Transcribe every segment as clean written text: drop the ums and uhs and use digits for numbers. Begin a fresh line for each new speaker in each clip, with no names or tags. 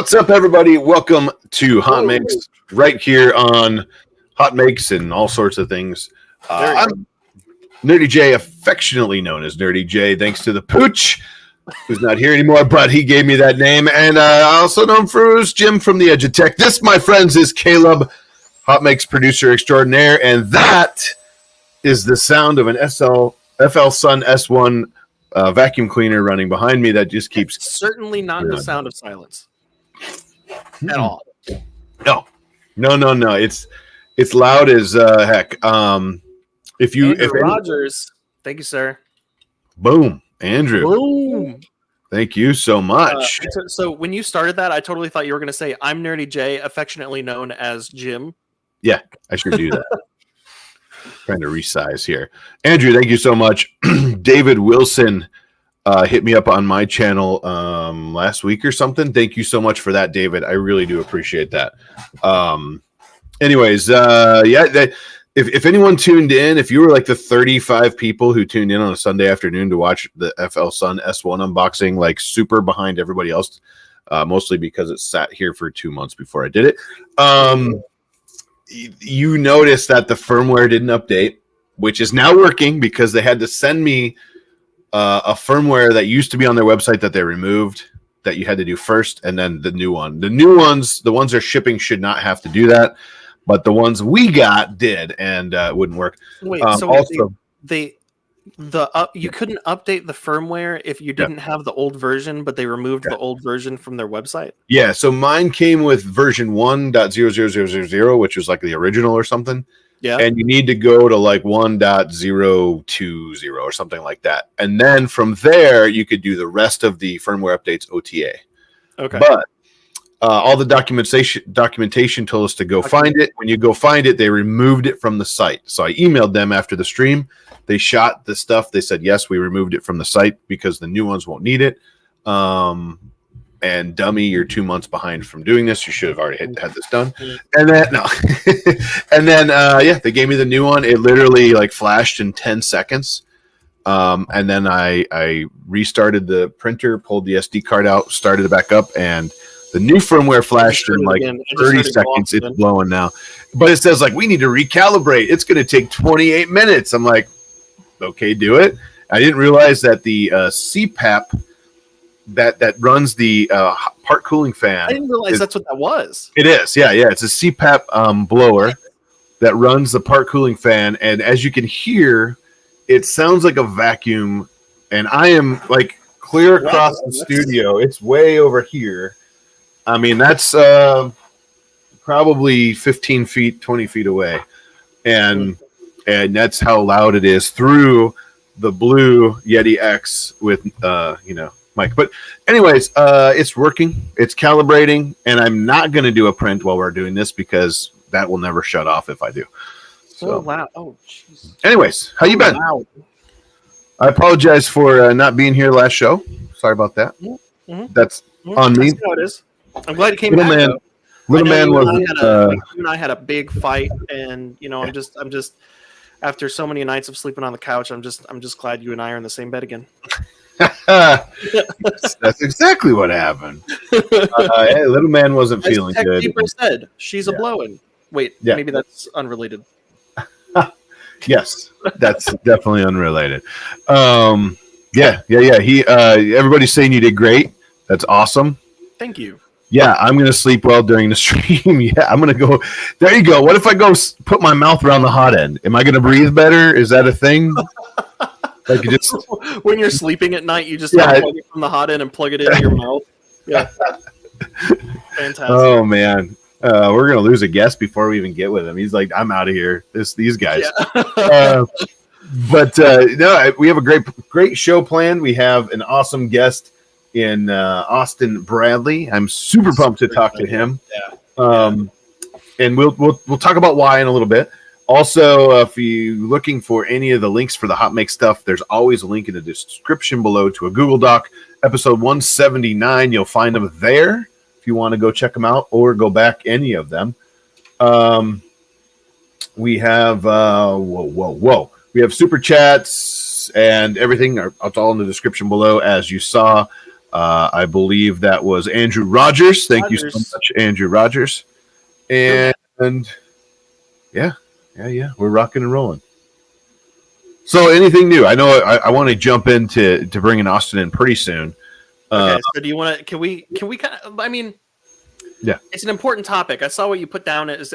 What's up, everybody? Welcome to Hot Makes, right here on Hot Makes and all sorts of things. I'm Nerdy J, affectionately known as Nerdy J, thanks to the Pooch, who's not here anymore, but he gave me that name. And I also know him for as Jim from the Edge of Tech. This, my friends, is Caleb, Hot Makes producer extraordinaire, and that is the sound of an FL Sun S1 vacuum cleaner running behind me that just keeps...
It's certainly not the sound of silence. At all.
No. It's loud as heck. If
Rogers, thank you, sir.
Boom, Andrew.
Boom.
Thank you so much.
So when you started that, I totally thought you were going to say, "I'm Nerdy J, affectionately known as Jim."
Yeah, I sure do that. Trying to resize here. Andrew, thank you so much. David Wilson hit me up on my channel last week or something. Thank you so much for that, David. I really do appreciate that. If anyone tuned in, if you were like the 35 people who tuned in on a Sunday afternoon to watch the FL Sun S1 unboxing, like super behind everybody else, mostly because it sat here for 2 months before I did it, you noticed that the firmware didn't update, which is now working because they had to send me a firmware that used to be on their website that they removed, that you had to do first, and then the new one. The new ones, the ones they're shipping, should not have to do that, but the ones we got did, and it wouldn't work.
Wait, you couldn't update the firmware if you didn't have the old version, but they removed the old version from their website? Yeah,
so mine came with version 1.00000, which was like the original or something. Yeah. And you need to go to like 1.020 or something like that. And then from there, you could do the rest of the firmware updates OTA. Okay. But all the documentation told us to go find it. When you go find it, they removed it from the site. So I emailed them after the stream. They shot the stuff. They said, yes, we removed it from the site because the new ones won't need it. And dummy, you're 2 months behind from doing this. You should have already had this done. And then they gave me the new one. It literally like flashed in 10 seconds. And then I restarted the printer, pulled the SD card out, started it back up, and the new firmware flashed in like 30 seconds. It's blowing now. But it says like, we need to recalibrate. It's going to take 28 minutes. I'm like, okay, do it. I didn't realize that the CPAP that runs the part cooling fan.
I didn't realize that's what that was.
It is, yeah. It's a CPAP blower that runs the part cooling fan, and as you can hear, it sounds like a vacuum. And I am like clear across the studio. It's way over here. I mean, that's probably 15 feet, 20 feet away, and that's how loud it is through the blue Yeti X with mic. But anyways, it's working, it's calibrating, and I'm not going to do a print while we're doing this because that will never shut off if I do. So,
oh wow. Oh jeez.
Anyways, how you been? Wow. I apologize for not being here last show. Sorry about that. Mm-hmm. That's on me.
That's how it is. I'm glad you came back.
Little man was
you and I had a big fight, and I'm just after so many nights of sleeping on the couch, I'm just glad you and I are in the same bed again.
That's exactly what happened. Hey, little man wasn't feeling good.
Keeper said she's a blowing. Wait, maybe that's unrelated.
Yes, that's definitely unrelated. He everybody's saying you did great. That's awesome.
Thank you.
Yeah, I'm gonna sleep well during the stream. Yeah, I'm gonna go. There you go. What if I go put my mouth around the hot end? Am I gonna breathe better? Is that a thing? Like you just
when you're sleeping at night, you just plug it from the hot end and plug it into your mouth. Yeah, fantastic.
Oh man, we're gonna lose a guest before we even get with him. He's like, I'm out of here. These guys. Yeah. No, we have a great show planned. We have an awesome guest in Austin Bradley. I'm super pumped to talk to him. Yeah. And we'll talk about why in a little bit. Also, if you're looking for any of the links for the Hot Make stuff, there's always a link in the description below to a Google Doc. Episode 179, you'll find them there if you want to go check them out or go back any of them. We have we have super chats and everything. It's all in the description below, as you saw. I believe that was Andrew Rogers. Thank you so much, Andrew Rogers. And yeah, we're rocking and rolling. So anything new? I know I want to jump into bringing Austin in pretty soon.
Okay, so do you want to? Can we kind of? I mean,
yeah,
it's an important topic. I saw what you put down as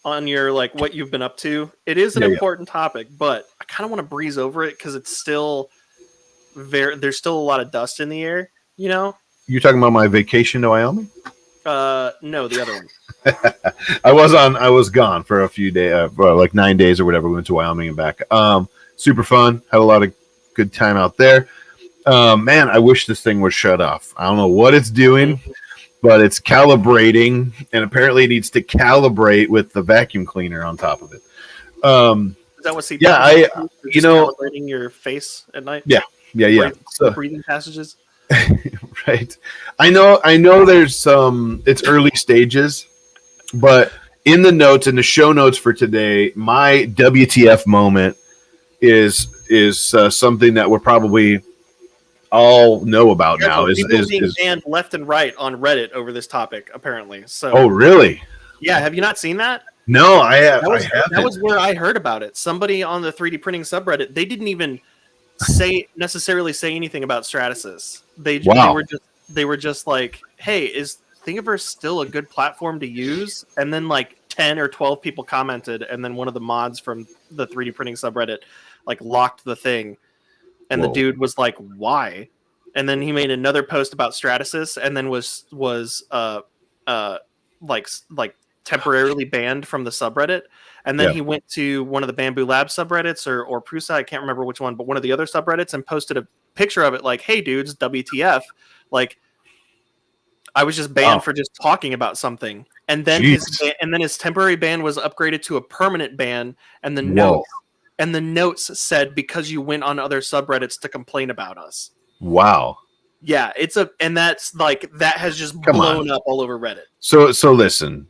on your like what you've been up to. It is an important topic, but I kind of want to breeze over it because it's still there's still a lot of dust in the air. You know.
You're talking about my vacation to Wyoming?
No, the other one.
I was gone for a few days, like 9 days or whatever. We went to Wyoming and back. Super fun. Had a lot of good time out there. Man, I wish this thing was shut off. I don't know what it's doing, but it's calibrating, and apparently it needs to calibrate with the vacuum cleaner on top of it.
Is that what CPAP?
Yeah,
calibrating your face at night.
Yeah.
Breathing passages.
Right. I know there's it's early stages, but in the notes, in the show notes for today, my WTF moment is something that we're probably all know about now. Is being
banned left and right on Reddit over this topic, apparently. So
oh really?
Yeah, have you not seen that?
No, I haven't.
That was where I heard about it. Somebody on the 3D printing subreddit, they didn't even necessarily say anything about Stratasys. They were just like, hey, is Thingiverse still a good platform to use? And then like 10 or 12 people commented, and then one of the mods from the 3D printing subreddit like locked the thing, and the dude was like, why? And then he made another post about Stratasys, and then was like temporarily banned from the subreddit. And then he went to one of the Bamboo Lab subreddits or Prusa, I can't remember which one, but one of the other subreddits, and posted a picture of it like, hey dudes, WTF, like I was just banned for just talking about something. And then his temporary ban was upgraded to a permanent ban, and the notes said, because you went on other subreddits to complain about us.
Wow.
Yeah, and that's like that has just blown up all over Reddit.
So listen.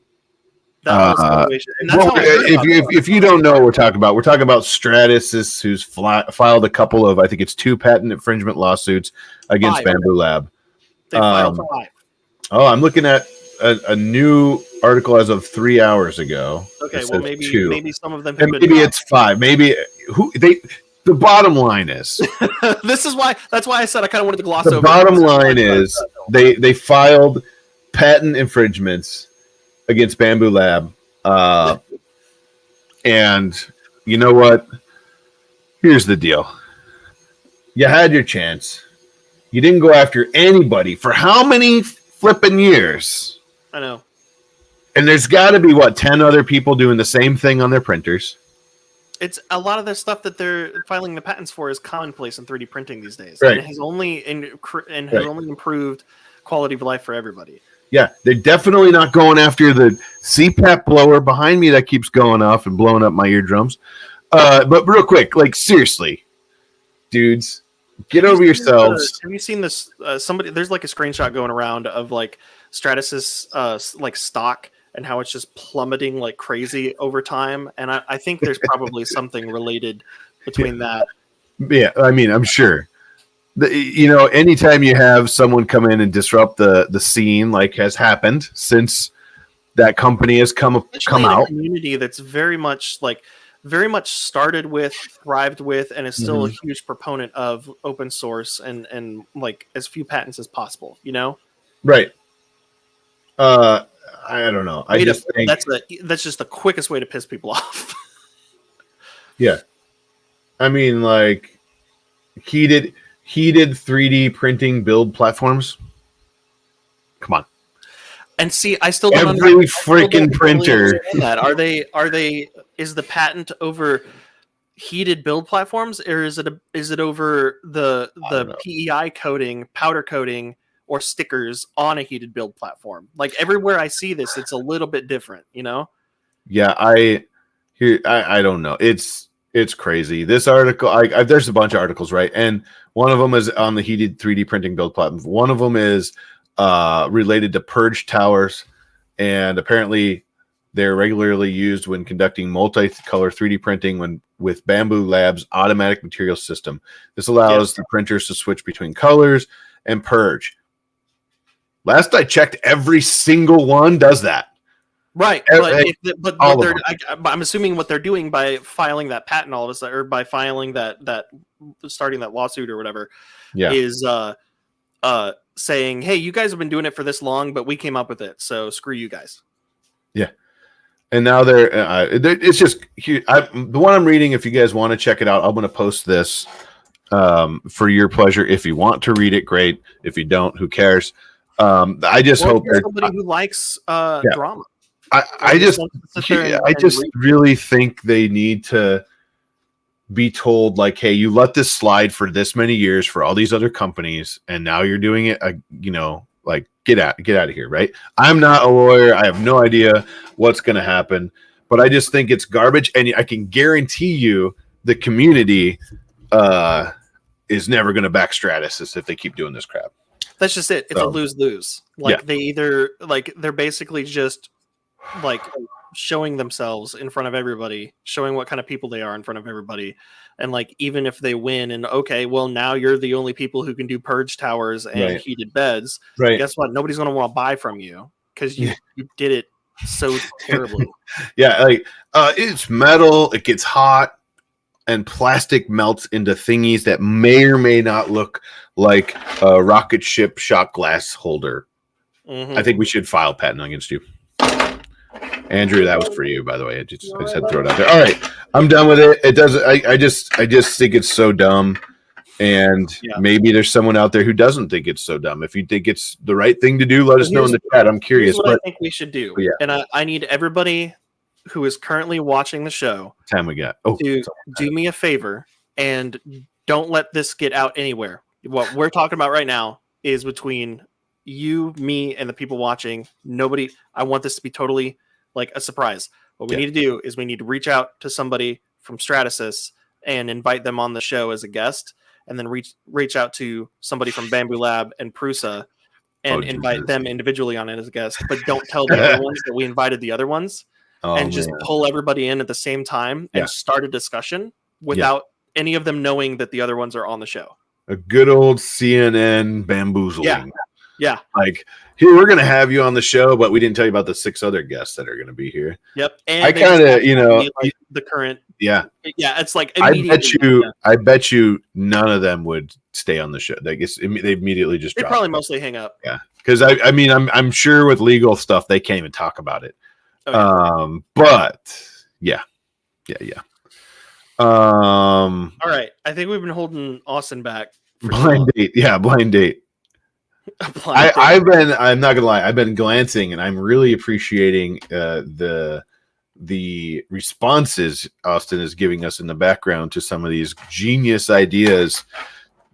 If
you don't know what we're talking about Stratasys, who's filed a couple of, I think it's 2 patent infringement lawsuits against Bamboo Lab.
They filed 5.
Oh, I'm looking at a new article as of 3 hours ago.
Okay, well maybe some of them,
and maybe it's 5. Maybe the bottom line is
that's why I said I kind of wanted to gloss over.
The bottom line is they filed patent infringements against Bamboo Lab, and you know what? Here's the deal: you had your chance. You didn't go after anybody for how many flipping years?
I know.
And there's got to be 10 other people doing the same thing on their printers.
It's a lot of the stuff that they're filing the patents for is commonplace in 3D printing these days,
right?
And it has only only improved quality of life for everybody.
Yeah, they're definitely not going after the CPAP blower behind me that keeps going off and blowing up my eardrums. But real quick, like seriously, dudes, get over yourselves.
Have you seen this? Somebody, there's like a screenshot going around of like Stratasys like stock and how it's just plummeting like crazy over time. And I think there's probably something related between that.
Yeah, I mean, I'm sure. Anytime you have someone come in and disrupt the scene, like has happened since that company has come out,
a community that's very much started with, thrived with, and is still a huge proponent of open source and like as few patents as possible.
Right? I don't know. I just think
that's just the quickest way to piss people off.
Yeah, I mean, like heated 3D printing build platforms. Come on.
And see, I still don't
every freaking printer.
That are they? Is the patent over heated build platforms, or is it over the PEI coating, powder coating, or stickers on a heated build platform? Like everywhere I see this, it's a little bit different.
Yeah, I don't know. It's crazy. This article, there's a bunch of articles, right? And one of them is on the heated 3D printing build platform. One of them is related to purge towers, and apparently they're regularly used when conducting multi-color 3D printing with Bamboo Labs automatic material system. This allows the printers to switch between colors and purge. Last I checked, every single one does that.
Right, but I'm assuming what they're doing by filing that patent all of a sudden, or by filing that starting that lawsuit or whatever, is saying, hey, you guys have been doing it for this long, but we came up with it, so screw you guys.
Yeah. And now it's just the one I'm reading. If you guys want to check it out, I'm going to post this for your pleasure. If you want to read it, great. If you don't, who cares? I just hope
there's somebody who likes drama.
I just really think they need to be told, like, hey, you let this slide for this many years for all these other companies, and now you're doing it. Like, get out of here, right? I'm not a lawyer. I have no idea what's going to happen, but I just think it's garbage, and I can guarantee you the community is never going to back Stratasys if they keep doing this crap.
That's just it. It's a lose-lose. They either they're basically just like showing themselves in front of everybody, showing what kind of people they are in front of everybody. And like, even if they win and okay, well, now you're the only people who can do purge towers and heated beds. Right. Guess what? Nobody's going to want to buy from you because you did it so terribly.
It's metal. It gets hot and plastic melts into thingies that may or may not look like a rocket ship shot glass holder. I think we should file patent against you. Andrew, that was for you, by the way. I just had to throw it out there. All right, I'm done with it. It doesn't. I just think it's so dumb, and maybe there's someone out there who doesn't think it's so dumb. If you think it's the right thing to do, let us know in the chat. I'm curious.
What I think we should do, and I need everybody who is currently watching the show.
Time we got.
To do me a favor and don't let this get out anywhere. What we're talking about right now is between you, me, and the people watching. Nobody. I want this to be totally like a surprise. What we need to do is we need to reach out to somebody from Stratasys and invite them on the show as a guest, and then reach out to somebody from Bamboo Lab and Prusa and invite them individually on it as a guest. But don't tell the other ones that we invited the other ones, and just pull everybody in at the same time and start a discussion without any of them knowing that the other ones are on the show.
A good old CNN bamboozling.
Yeah.
Like, here, we're going to have you on the show, but we didn't tell you about the 6 other guests that are going to be here.
Yep.
And I kind of,
like the current.
Yeah.
Yeah. It's like,
I bet you none of them would stay on the show. I guess they immediately just drop
probably mostly hang up.
Yeah. Because I mean, I'm sure with legal stuff, they can't even talk about it. Okay. But yeah.
All right. I think we've been holding Austin back.
Blind date. Yeah. Blind date. I'm not gonna lie, I've been glancing and I'm really appreciating the responses Austin is giving us in the background to some of these genius ideas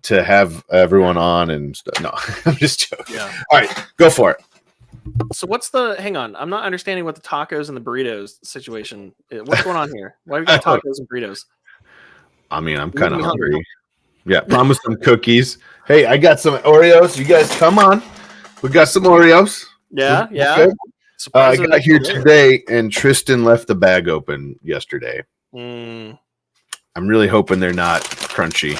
to have everyone on and stuff. No, I'm just joking. Yeah. All right, go for it.
So hang on, I'm not understanding what the tacos and the burritos situation is. What's going on here? Why have we got tacos and burritos?
I mean, I'm kind of hungry. Yeah, promise some cookies. Hey, I got some Oreos. You guys, come on. We got some Oreos.
Yeah.
I got here today, and Tristan left the bag open yesterday. I'm really hoping they're not crunchy.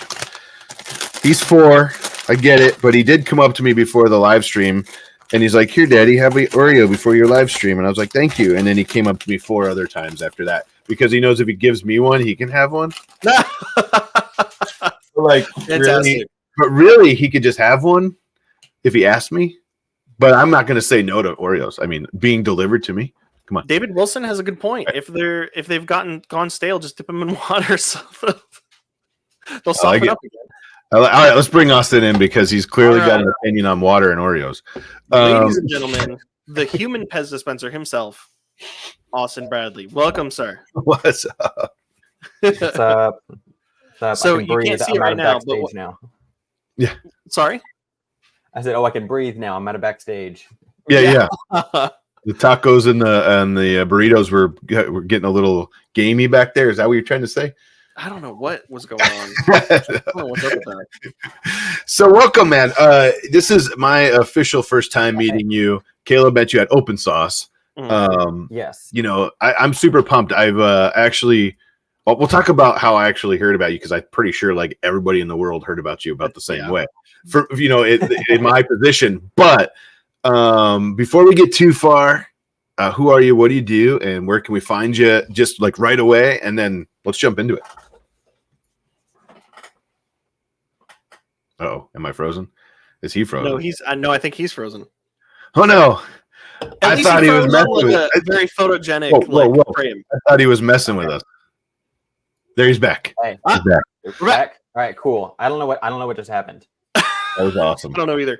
He's 4. I get it, but he did come up to me before the live stream, and he's like, "Here, Daddy, have an Oreo before your live stream." And I was like, "Thank you." And then he came up to me 4 other times after that because he knows if he gives me one, he can have one. Like, really, he could just have one if he asked me. But I'm not going to say no to Oreos. I mean, being delivered to me. Come on.
David Wilson has a good point. If they've gone stale, just dip them in water. So they'll soften up again.
All right, let's bring Austin in because he's clearly got an opinion on water and Oreos.
Ladies and gentlemen, the human Pez dispenser himself, Austin Bradley. Welcome, sir.
What's up?
What's up?
So you can't see it right now, but
now.
Yeah.
Sorry?
I said, I can breathe now. I'm at a backstage.
Yeah. The tacos and the burritos were getting a little gamey back there. Is that what you're trying to say?
I don't know what was going on. I don't know what's up with that.
So welcome, man. This is my official first time meeting you. Caleb met you at Open Sauce.
Yes.
I'm super pumped. I've actually... Well, we'll talk about how I actually heard about you because I'm pretty sure like everybody in the world heard about you about the same way. For in my position, but Before we get too far, who are you? What do you do? And where can we find you? Just like right away, and then let's jump into it. Oh, am I frozen? Is he frozen?
No, I think he's frozen.
Oh no!
I thought he was messing with us. Very photogenic frame.
I thought he was messing with us. There, he's back.
Hey,
he's back.
We're back. All right, cool. I don't know what just happened.
That was awesome.
I don't know either.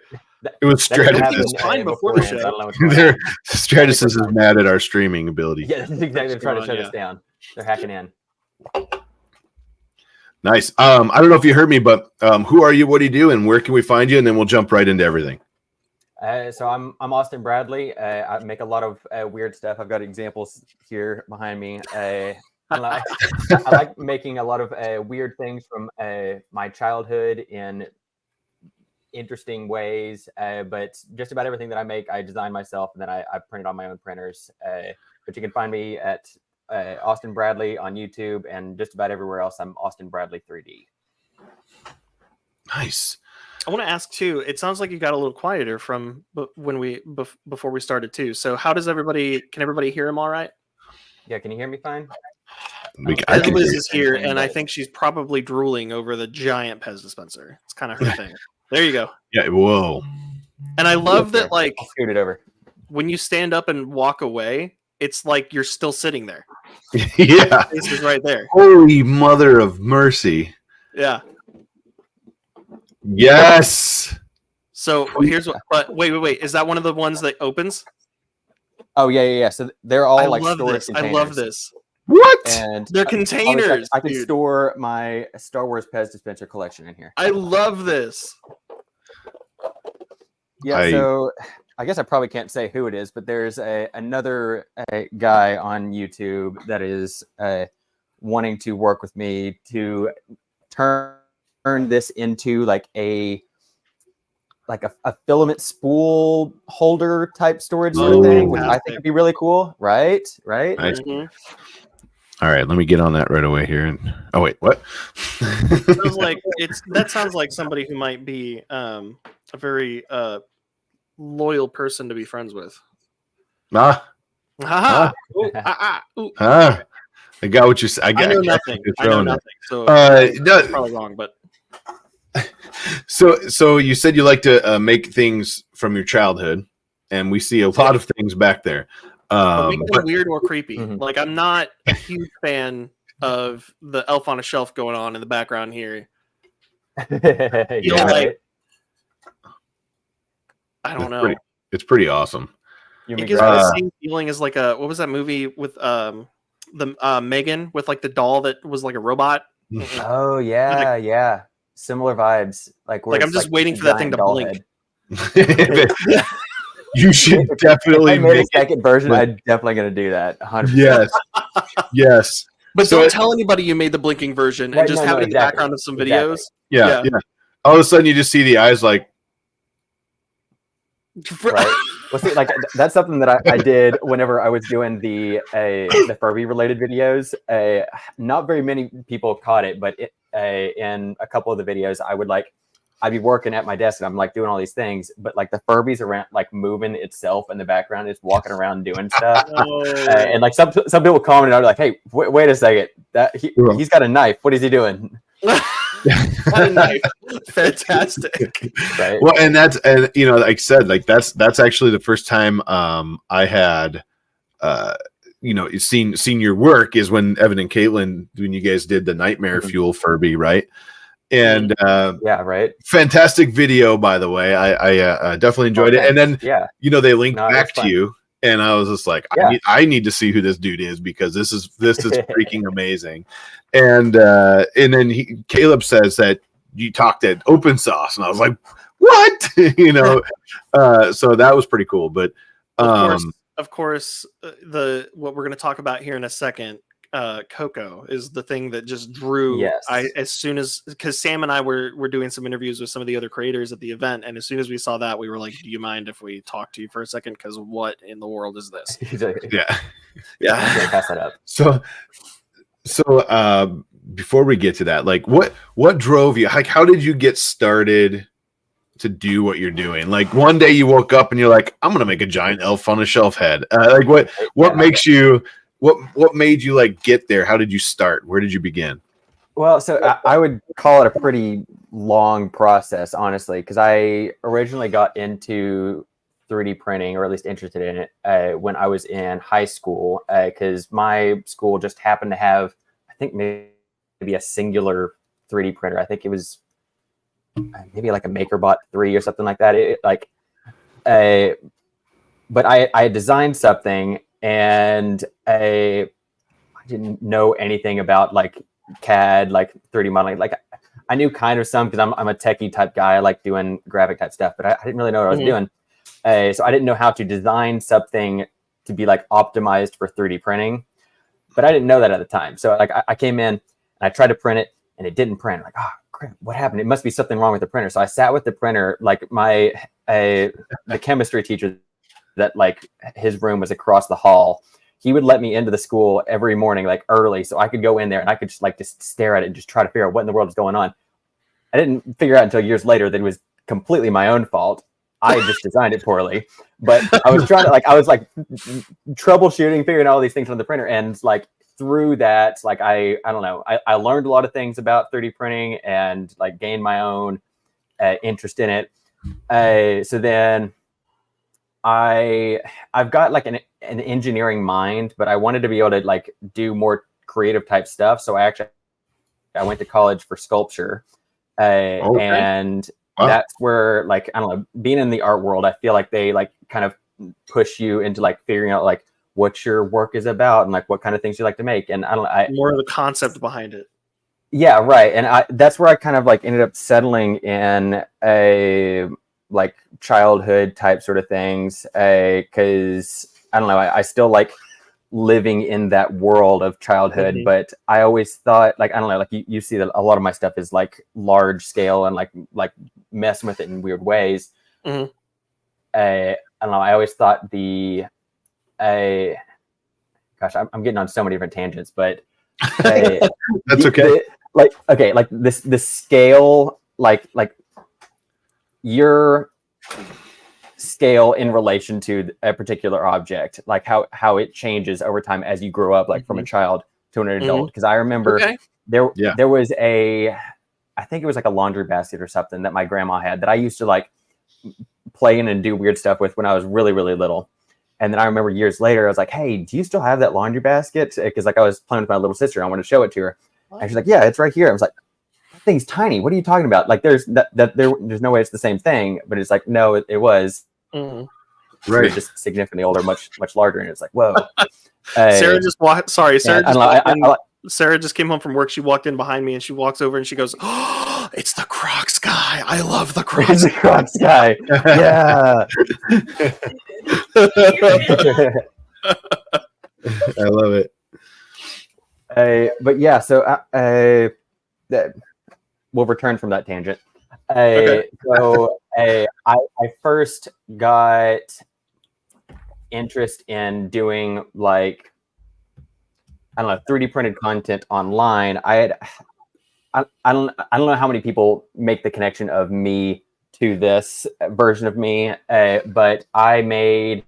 It was Stratus.
He was fine before the show.
Stratus is mad at our streaming ability.
Yeah, that's exactly. They're trying to shut us down. They're hacking in.
Nice. I don't know if you heard me, but who are you? What do you do? And where can we find you? And then we'll jump right into everything.
So I'm Austin Bradley. I make a lot of weird stuff. I've got examples here behind me. I like making a lot of weird things from my childhood in interesting ways. But just about everything that I make, I design myself, and then I print it on my own printers. But you can find me at Austin Bradley on YouTube, and just about everywhere else, I'm Austin Bradley 3D.
Nice.
I want to ask too. It sounds like you got a little quieter from before we started too. So how does everybody? Can everybody hear him all right?
Yeah, can you hear me fine?
Liz is here, and I think she's probably drooling over the giant Pez dispenser. It's kind of her thing. There you go.
Yeah. Whoa.
And I love that, like,
I'll scoot it over.
When you stand up and walk away, it's like you're still sitting there.
Yeah.
This is right there.
Holy mother of mercy.
Yeah.
Yes.
So here's what. But wait. Is that one of the ones that opens?
Oh yeah. So they're all
I
storage containers.
I love this.
What?
And
they're containers.
I can store my Star Wars Pez dispenser collection in here.
I love this.
Yeah. So I guess I probably can't say who it is, but there's another guy on YouTube that is wanting to work with me to turn this into like a filament spool holder type storage sort of thing, which I think would be really cool. Right.
Nice.
Mm-hmm.
All right, let me get on that right away here. And oh wait, what?
That sounds like somebody who might be a very loyal person to be friends with.
I got what you said. I know
nothing. So
no,
probably wrong, but
so you said you like to make things from your childhood, and we see a lot of things back there.
Weird or creepy.
Mm-hmm.
Like, I'm not a huge fan of the elf on a shelf going on in the background here.
Right.
I don't know.
It's pretty awesome.
It gives me the same feeling as like what was that movie with the Megan with like the doll that was like a robot?
Oh yeah. Similar vibes. Like
I'm just waiting for that thing to blink.
You should definitely
make a second version. I'm definitely going to do that. 100%.
Yes.
But don't tell anybody you made the blinking version and just have it in the background of some videos.
Yeah. All of a sudden, you just see the eyes like.
Right. Well, see, like that's something that I did whenever I was doing the Furby related videos. Not very many people caught it, but in a couple of the videos, I'd be working at my desk and I'm like doing all these things, but like the Furby's around, like moving itself in the background, it's walking around doing stuff. And like some people comment, I'm like, hey, wait a second, he's got a knife. What is he doing?
A knife. Fantastic.
Right.
Well, and like I said, like that's actually the first time I had seen your work is when Evan and Caitlin, when you guys did the Nightmare Fuel Furby, right? And
yeah, right.
Fantastic video, by the way. I definitely enjoyed it. And then they linked back to you, and I was just like, I need to see who this dude is because this is freaking amazing. And then Caleb says that you talked at Open Sauce, and I was like, what? So that was pretty cool. But
of course, what we're going to talk about here in a second. Coco is the thing that just drew.
Yes.
Because Sam and I were doing some interviews with some of the other creators at the event, and as soon as we saw that, we were like, "Do you mind if we talk to you for a second? Because what in the world is this?"
Yeah.
Pass that up.
So before we get to that, like, what drove you? Like, how did you get started to do what you're doing? Like one day you woke up and you're like, I'm gonna make a giant elf on a shelf head. Like what makes you what made you like get there? How did you start? Where did you begin?
Well, so I would call it a pretty long process, honestly, because I originally got into 3D printing, or at least interested in it, when I was in high school, because my school just happened to have, I think, maybe a singular 3D printer. I think it was maybe like a MakerBot 3 or something like that. But I had designed something, and I didn't know anything about like CAD, like 3D modeling. Like I knew kind of some because I'm a techie type guy. I like doing graphic type stuff, but I didn't really know what I was doing. So I didn't know how to design something to be like optimized for 3D printing, but I didn't know that at the time. So like I came in and I tried to print it and it didn't print. Like, oh crap, what happened? It must be something wrong with the printer. So I sat with the printer, like the chemistry teacher that like his room was across the hall. He would let me into the school every morning, like early, so I could go in there and I could just stare at it and just try to figure out what in the world was going on. I didn't figure out until years later that it was completely my own fault. I just designed it poorly, but I was trying to I was troubleshooting, figuring out all these things on the printer, and like through that, like I don't know, I learned a lot of things about 3D printing and like gained my own interest in it. So then I've got like an engineering mind, but I wanted to be able to like do more creative type stuff. So I went to college for sculpture, and that's where like I don't know, being in the art world, I feel like they like kind of push you into like figuring out like what your work is about and like what kind of things you like to make. And I don't know,
more of the concept behind it.
Yeah, right. And that's where I kind of like ended up settling in a like childhood type sort of things, because I don't know, I still like living in that world of childhood, but I always thought like, I don't know, like you see that a lot of my stuff is like large scale and like messing with it in weird ways. I don't know, I always thought gosh, I'm getting on so many different tangents, but
that's okay.
Like this scale, like your scale in relation to a particular object, like how it changes over time as you grow up, like from a child to an adult. Because I remember there was I think it was like a laundry basket or something that my grandma had that I used to like play in and do weird stuff with when I was really, really little. And then I remember years later, I was like, hey, do you still have that laundry basket? Because like I was playing with my little sister, and I wanted to show it to her. And she's like, yeah, it's right here. I was like, that thing's tiny. What are you talking about? Like there's no way it's the same thing. But it's like, no, it was. Right, just significantly older, much larger, and it's like, whoa.
Sarah just walked. Sorry, Sarah.
Yeah,
Sarah just came home from work. She walked in behind me, and she walks over and she goes, "Oh, it's the Crocs guy. I love the Crocs.
It's the Crocs guy. Yeah."
I love it.
But yeah, so we'll return from that tangent. So I first got interest in doing like, I don't know, 3D printed content online. I don't know how many people make the connection of me to this version of me, but I made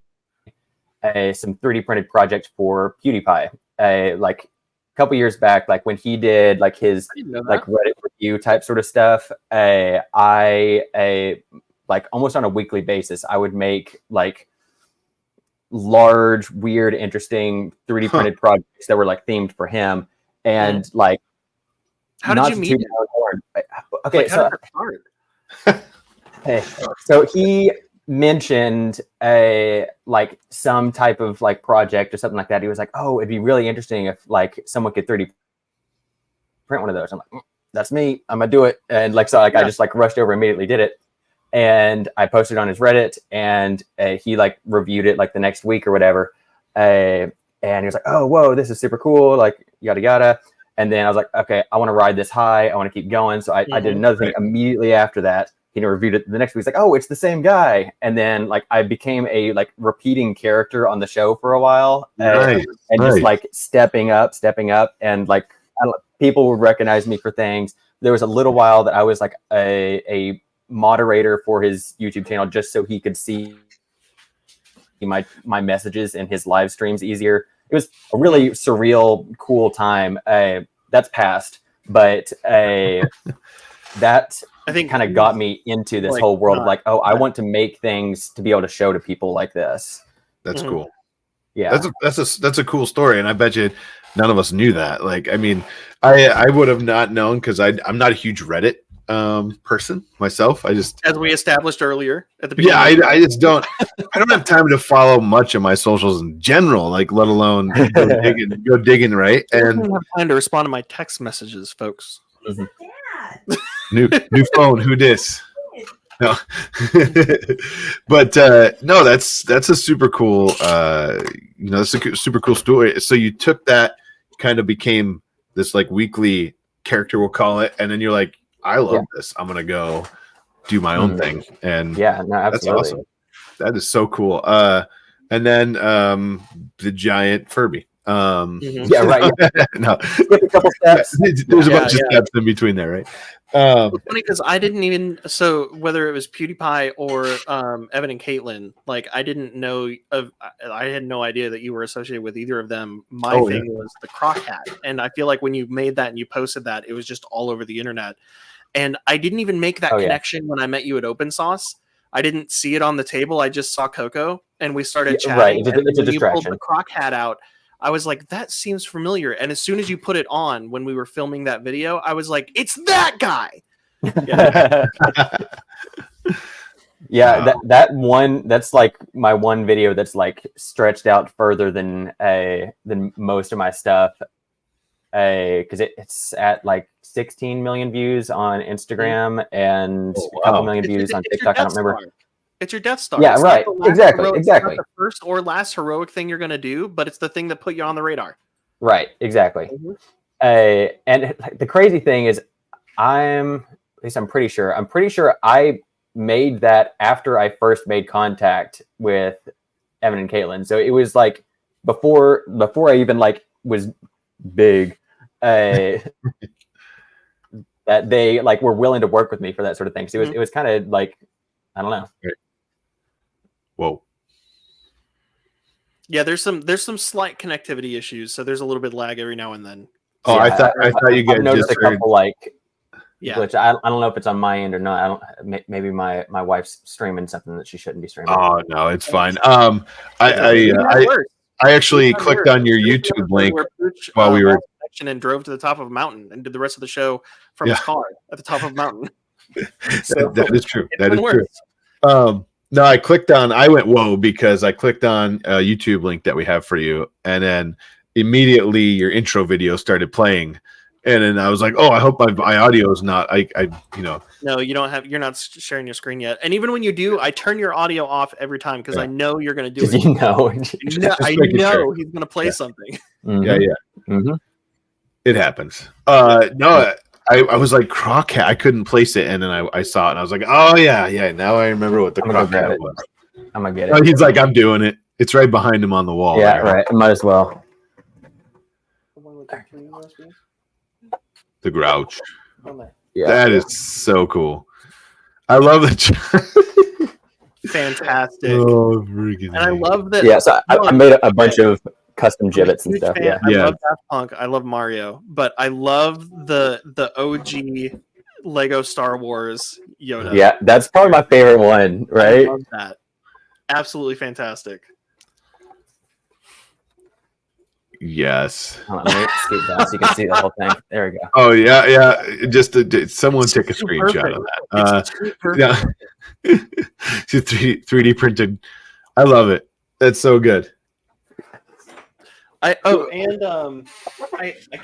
some 3D printed project for PewDiePie, like a couple years back, like when he did like his like Reddit review type sort of stuff. I like almost on a weekly basis, I would make like large, weird, interesting 3D printed projects that were like themed for him. And like,
how did you meet him?
Okay, like, so so he mentioned like some type of like project or something like that. He was like, oh, it'd be really interesting if like someone could 3D print one of those. I'm like, that's me, I'm gonna do it. And like, so like I just like rushed over, immediately did it, and I posted on his Reddit, and he like reviewed it like the next week or whatever, and he was like, oh, whoa, this is super cool, like yada yada. And then I was like, okay, I want to ride this high, I want to keep going. So I did another thing immediately after that. He reviewed it the next week. He's like, oh, it's the same guy. And then like I became a like repeating character on the show for a while, and just like stepping up, and like people would recognize me for things. There was a little while that I was like a moderator for his YouTube channel just so he could see my messages in his live streams easier. It was a really surreal, cool time. That's past, but that I think kind of got me into this whole world of like, oh, I want to make things to be able to show to people like this.
That's cool.
Yeah,
that's a cool story, and I bet you none of us knew that. Like, I mean, I would have not known because I'm not a huge Reddit person myself. I just,
as we established earlier at the beginning.
Yeah, I just don't. I don't have time to follow much of my socials in general. Like, let alone go digging. Right,
and
I
don't have time to respond to my text messages, folks.
New phone. Who dis? No, but no, that's a super cool. That's a super cool story. So you took that, kind of became this like weekly character, we'll call it, and then you're like, I love this. I'm gonna go do my own thing, and that's awesome. That is so cool. And then the giant Furby.
Yeah, right.
No,
a couple steps.
There's a bunch of steps in between there, right?
It's funny because I didn't even, so whether it was PewDiePie or Evan and Caitlin, like I didn't know I had no idea that you were associated with either of them. My thing was the Croc hat, and I feel like when you made that and you posted that, it was just all over the internet. And I didn't even make that connection when I met you at Open Sauce. I didn't see it on the table. I just saw Coco, and we started chatting.
Right, it's a
distraction. You pulled the Croc hat out. I was like, that seems familiar. And as soon as you put it on when we were filming that video, I was like, it's that guy.
Yeah, wow. that one, that's like my one video that's like stretched out further than most of my stuff. Because it's at like 16 million views on Instagram and a couple million views on TikTok. I don't remember.
It's your Death Star.
Yeah,
it's
right. Exactly.
It's not the first or last heroic thing you're going to do, but it's the thing that put you on the radar.
Right. Exactly. And the crazy thing is, I'm pretty sure I made that after I first made contact with Evan and Caitlin. So it was like before I even like was big, that they like were willing to work with me for that sort of thing. So it was kind of like, I don't know.
Whoa.
Yeah, there's some slight connectivity issues, so there's a little bit of lag every now and then.
Oh, yeah, I thought you guys
noticed a couple like
glitch.
I don't know if it's on my end or not. Maybe my wife's streaming something that she shouldn't be streaming.
Oh no, it's fine. I actually clicked on your YouTube link while we were
and drove to the top of a mountain and did the rest of the show from his car at the top of a mountain.
So, that is true. That is true. No, I went whoa because I clicked on a YouTube link that we have for you, and then immediately your intro video started playing, and then I was like, oh, I hope my audio is not. No,
you don't have. You're not sharing your screen yet, and even when you do, I turn your audio off every time because I know you're going to do it.
You know,
I know he's going to play something.
Mm-hmm. Yeah. Mm-hmm. It happens. No. I was like, Croc hat. I couldn't place it, and then I saw it, and I was like, oh yeah. Now I remember what the Croc hat was.
I'm gonna get
it. He's like, I'm doing it. It's right behind him on the wall.
Yeah, right. Might as well.
The Grouch.
Yeah,
that is so cool. I love it.
Fantastic.
Oh, freaking!
And I love that.
Yeah, so I made a bunch of custom gibbets and stuff.
I love Daft Punk. I love Mario, but I love the OG Lego Star Wars Yoda.
Yeah, that's probably my favorite one. Right?
I love that. Absolutely fantastic.
Yes.
Let me scoot down so you can see the whole thing. There we go.
Oh yeah. Just someone take a screenshot of that. Yeah. 3D printed. I love it. That's so good.
I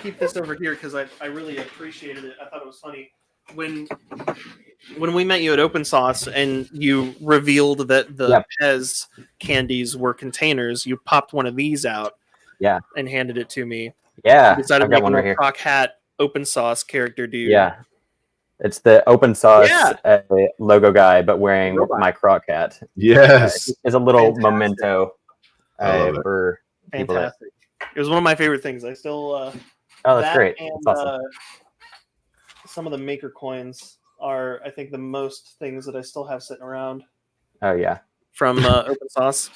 keep this over here because I really appreciated it. I thought it was funny when we met you at Open Sauce and you revealed that the Pez candies were containers. You popped one of these out, and handed it to me.
Yeah,
you decided to make one right here. Croc hat Open Sauce character dude.
Yeah, it's the Open Sauce logo guy, but wearing my Croc hat.
Yes,
it's a little memento for people.
Fantastic. It was one of my favorite things. I still
that's great.
And,
that's awesome.
Some of the maker coins are, I think, the most things that I still have sitting around
Oh yeah.
from open source.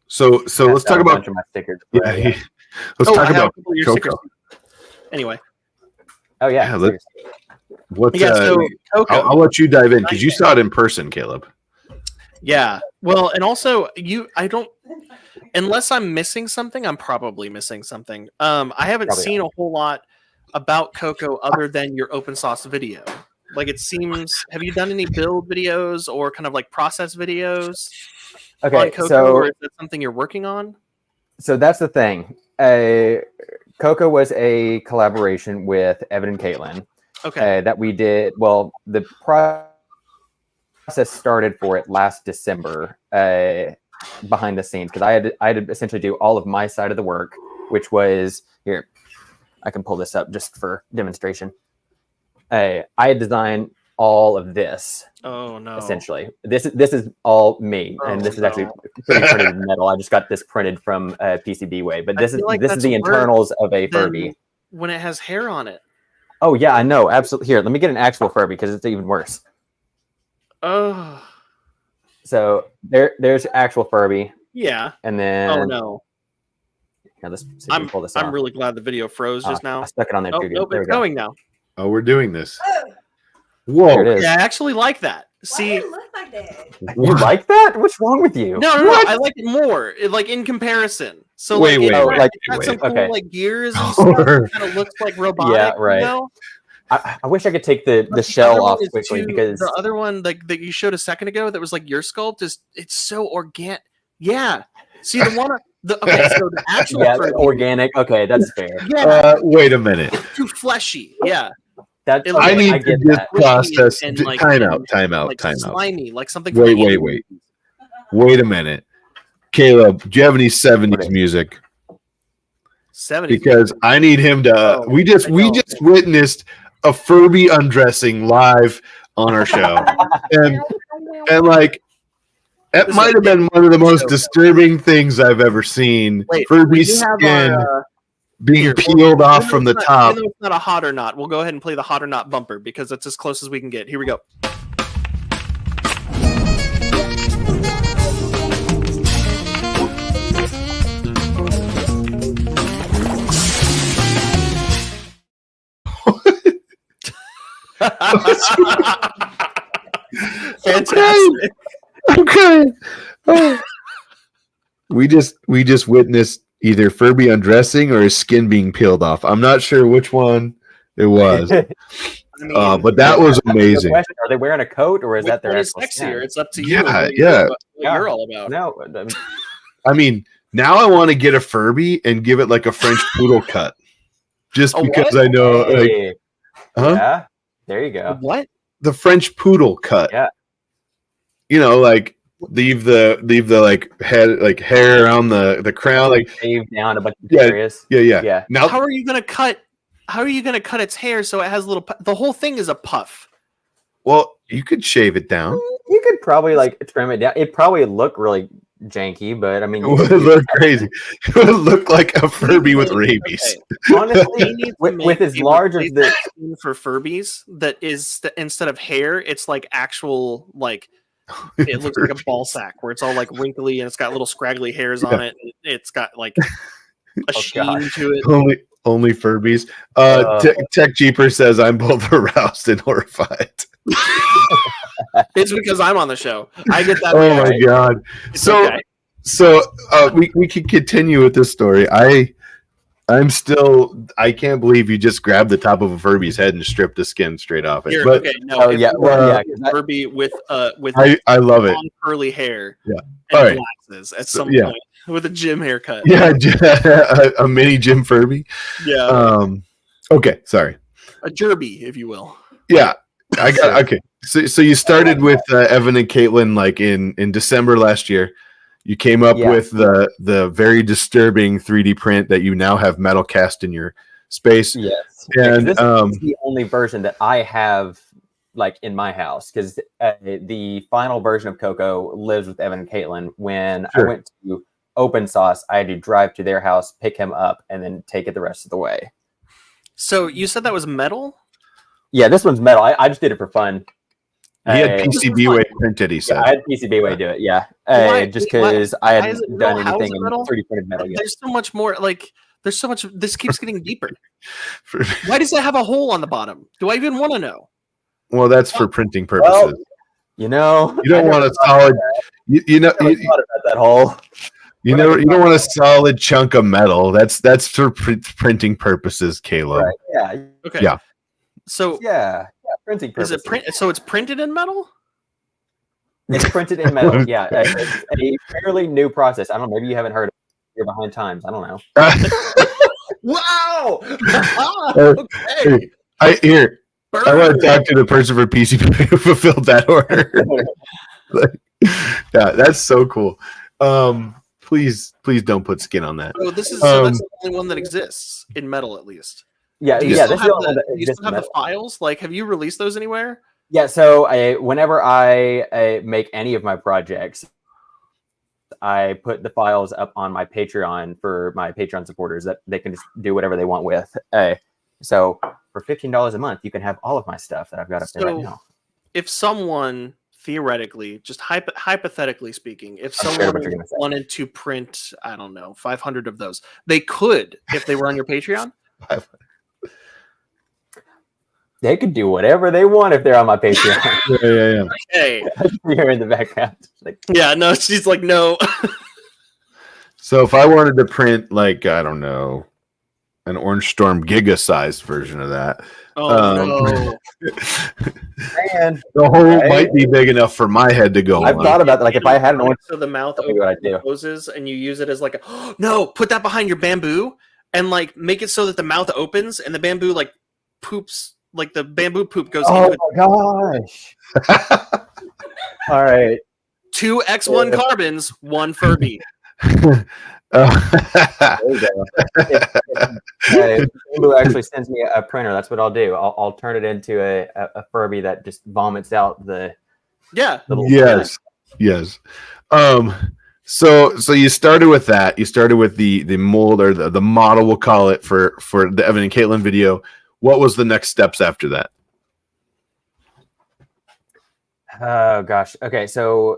So let's talk about
my stickers.
yeah, let's talk
I have
about
a couple of your
Coco.
stickers. Anyway.
Oh yeah.
What?
So Coco.
I'll let you dive in because you saw it in person, Caleb.
Yeah. Well, and also I don't, unless I'm missing something, I'm probably missing something. I haven't seen a whole lot about Coco other than your open source video. Like it seems, have you done any build videos or kind of like process videos on Coco, or is that something you're working on?
So that's the thing. Coco was a collaboration with Evan and Caitlin.
Okay.
That we did. Well, the process started for it last December behind the scenes because I had to essentially do all of my side of the work, which was here. I can pull this up just for demonstration. I had designed all of this.
Oh no!
Essentially, this is all me, and this is actually pretty printed metal. I just got this printed from PCBWay, but this is the internals of a Furby.
When it has hair on it.
Oh yeah, I know. Absolutely. Here, let me get an actual Furby because it's even worse.
Oh.
So there's actual Furby.
Yeah.
And then.
Oh no.
Now let's see if we can pull this off.
I'm really glad the video froze just now.
I stuck it on there too.
Nope, it's going now.
Oh, we're doing this. Whoa!
Yeah, I actually like that. See,
why does it look like that?
You like that? What's wrong with you?
No. I like it more. Like in comparison. So
wait.
It's got some cool like gears and stuff. It kind of looks like robotic.
Yeah, right.
You know?
I wish I could take the shell off quickly because
the other one like that you showed a second ago that was like your sculpt it's so organic. Yeah. See the one. Okay, so the actual
organic. Okay, that's fair.
Yeah. Wait a minute.
It's too fleshy. Yeah.
I need to just process. Time out.
Slimy, like something.
Wait a minute, Caleb. Do you have any 70s music?
70s.
Because I need him to. We just witnessed a Furby undressing live on our show, and like. That might have been one of the most disturbing things I've ever seen. Furby's skin being peeled off from the top.
Even though it's not a hot or not, we'll go ahead and play the hot or not bumper because that's as close as we can get. Here we go. Fantastic.
Okay. Oh. We just witnessed either Furby undressing or his skin being peeled off. I'm not sure which one it was. But that was amazing.
Are they wearing a coat or is that their
sexier?
Skin?
It's up to you.
Yeah.
What you're all about.
No.
I mean, now I want to get a Furby and give it like a French poodle cut. Just because I know
Yeah. There you go.
What?
The French poodle cut.
Yeah.
You know, like leave the like head like hair around the crown, like
shave down a bunch of
areas. Yeah.
Now, how are you gonna cut its hair so it has a little? The whole thing is a puff.
Well, you could shave it down.
You could probably like trim it down. It probably look really janky, but I mean,
it would look crazy. It would look like a Furby with rabies.
Okay. Honestly, with as large as the
for Furbies, that is instead of hair, it's like actual like. It looks like a ball sack where it's all like wrinkly and it's got little scraggly hairs on it. And it's got like a sheen to it.
Only Furbies. Tech Jeeper says I'm both aroused and horrified.
It's because I'm on the show. I get that.
Oh my god! So we can continue with this story. I can't believe you just grabbed the top of a Furby's head and stripped the skin straight off it.
Furby with
I love it.
Curly hair.
Yeah.
And glasses at some point with a gym haircut.
Yeah, a mini Jim Furby.
Yeah.
Okay, sorry.
A Jerby, if you will.
Yeah. I got okay. So you started with Evan and Caitlin like in December last year. You came up with the very disturbing 3D print that you now have metal cast in your space.
Yes,
and
this is the only version that I have like in my house because the final version of Coco lives with Evan and Caitlin. When I went to Open Sauce, I had to drive to their house, pick him up, and then take it the rest of the way.
So you said that was metal?
Yeah, this one's metal. I just did it for fun.
He had PCB-way printed, he said.
Yeah, I had PCB-way do it, yeah. Just because I hadn't done anything in 3D printed metal yet.
There's so much more, like, there's so much, this keeps getting deeper. Why does it have a hole on the bottom? Do I even want to know?
Well, that's for printing purposes.
Well, you know,
you don't want a solid, you know,
thought about that hole.
You don't want a solid chunk of metal. That's for printing purposes, Caleb.
Right. Yeah.
Okay.
Yeah.
So
yeah, printing purposes.
Is it so it's printed in metal?
It's printed in metal. Yeah, it's a fairly new process. I don't know. Maybe you haven't heard of it. You're behind times. I don't know.
Wow.
Okay. I want to talk to the person for PCB who fulfilled that order. Yeah, that's so cool. Please don't put skin on that.
So that's the only one that exists in metal, at least.
Yeah,
do you
yeah.
still have the files? Like, have you released those anywhere?
Yeah. So whenever I make any of my projects, I put the files up on my Patreon for my Patreon supporters that they can just do whatever they want with. So for $15 a month, you can have all of my stuff that I've got up there right now.
If someone theoretically, just hypothetically speaking, if someone wanted to print, I don't know, 500 of those, they could if they were on your Patreon.
They could do whatever they want if they're on my Patreon.
Yeah.
Hey,
you're in the background. Like,
yeah, no, she's like, no.
So if I wanted to print, like, I don't know, an Orange Storm Giga-sized version of that.
No.
Man,
the hole might be big enough for my head to go.
I've thought about that. Like, if I had an orange,
so the mouth
closes,
and you use it as like no, put that behind your bamboo and like make it so that the mouth opens and the bamboo like poops, like the bamboo poop goes.
Oh my gosh! All right,
2 X1 carbons, 1 Furby.
If Bamboo actually sends me a printer, that's what I'll do. I'll turn it into a Furby that just vomits out the
yes. So you started with that. You started with the mold or the model, we'll call it, for the Evan and Caitlin video. What was the next steps after that?
Oh gosh. Okay, so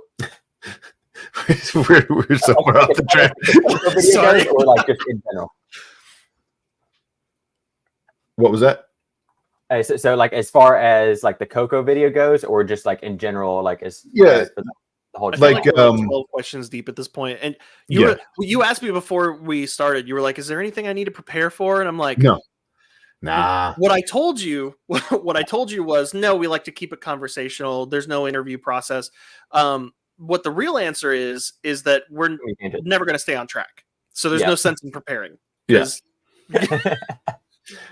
we're somewhere off the track.
Sorry, or like just in general.
What was that?
So like as far as like the Coco video goes, or just like in general, like as
the
whole
like 12 questions deep at this point. And you asked me before we started. You were like, "Is there anything I need to prepare for?" And I'm like,
"No, nah."
What I told you was, no, we like to keep it conversational. There's no interview process. What the real answer is that we're never going to stay on track. So there's no sense in preparing.
Yes.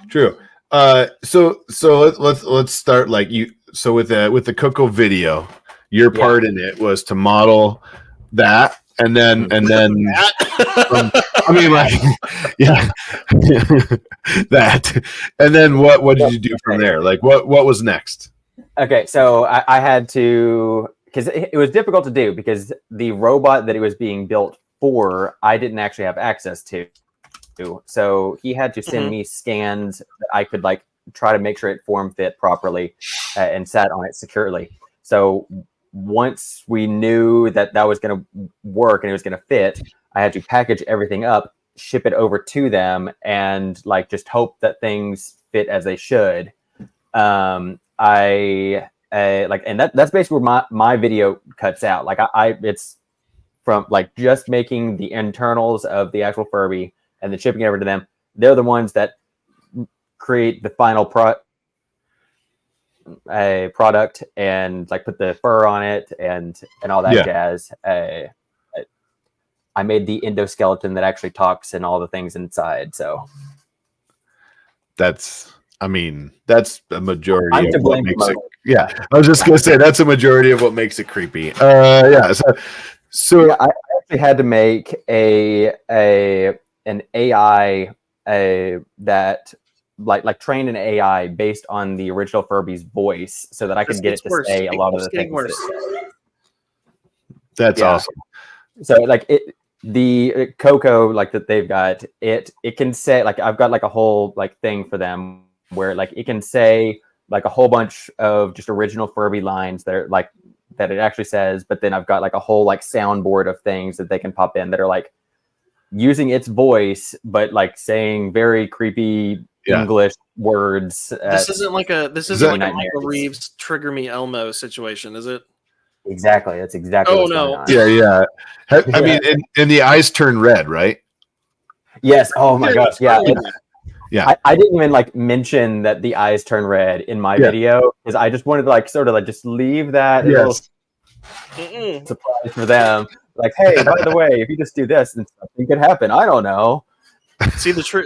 True. So let's start like you. So with the Coco video, your part in it was to model that, and then I mean, like, yeah, that, and then what did you do from there? Like, what was next?
Okay, so I had to, because it was difficult to do because the robot that it was being built for, I didn't actually have access to. So he had to send me scans that I could like try to make sure it form fit properly and sat on it securely. So once we knew that was going to work and it was going to fit, I had to package everything up, ship it over to them, and like just hope that things fit as they should. And that's basically where my video cuts out. Like it's from like just making the internals of the actual Furby and then shipping it over to them. They're the ones that create the final product and like put the fur on it and all that jazz. I made the endoskeleton that actually talks and all the things inside. So
that's a majority
I'm
of
to
what
blame
makes it. Yeah, I was just gonna say that's a majority of what makes it creepy. So
I actually had to make an AI that like train an AI based on the original Furby's voice so that I can get it to say a lot of the things.
That's awesome.
So like the Coco like that they've got, it can say, like I've got like a whole like thing for them where like it can say like a whole bunch of just original Furby lines that are like that it actually says, but then I've got like a whole like soundboard of things that they can pop in that are like using its voice, but like saying very creepy English words.
This isn't like a Michael Reeves Trigger Me Elmo situation, is it?
Exactly. That's exactly what's going on.
Yeah. I mean, and the eyes turn red, right?
Yes. Oh my gosh. Yeah.
Yeah.
I didn't even like mention that the eyes turn red in my video because I just wanted to like sort of like just leave that little surprise for them. Like, hey, by the way, if you just do this, then something could happen. I don't know.
See, the truth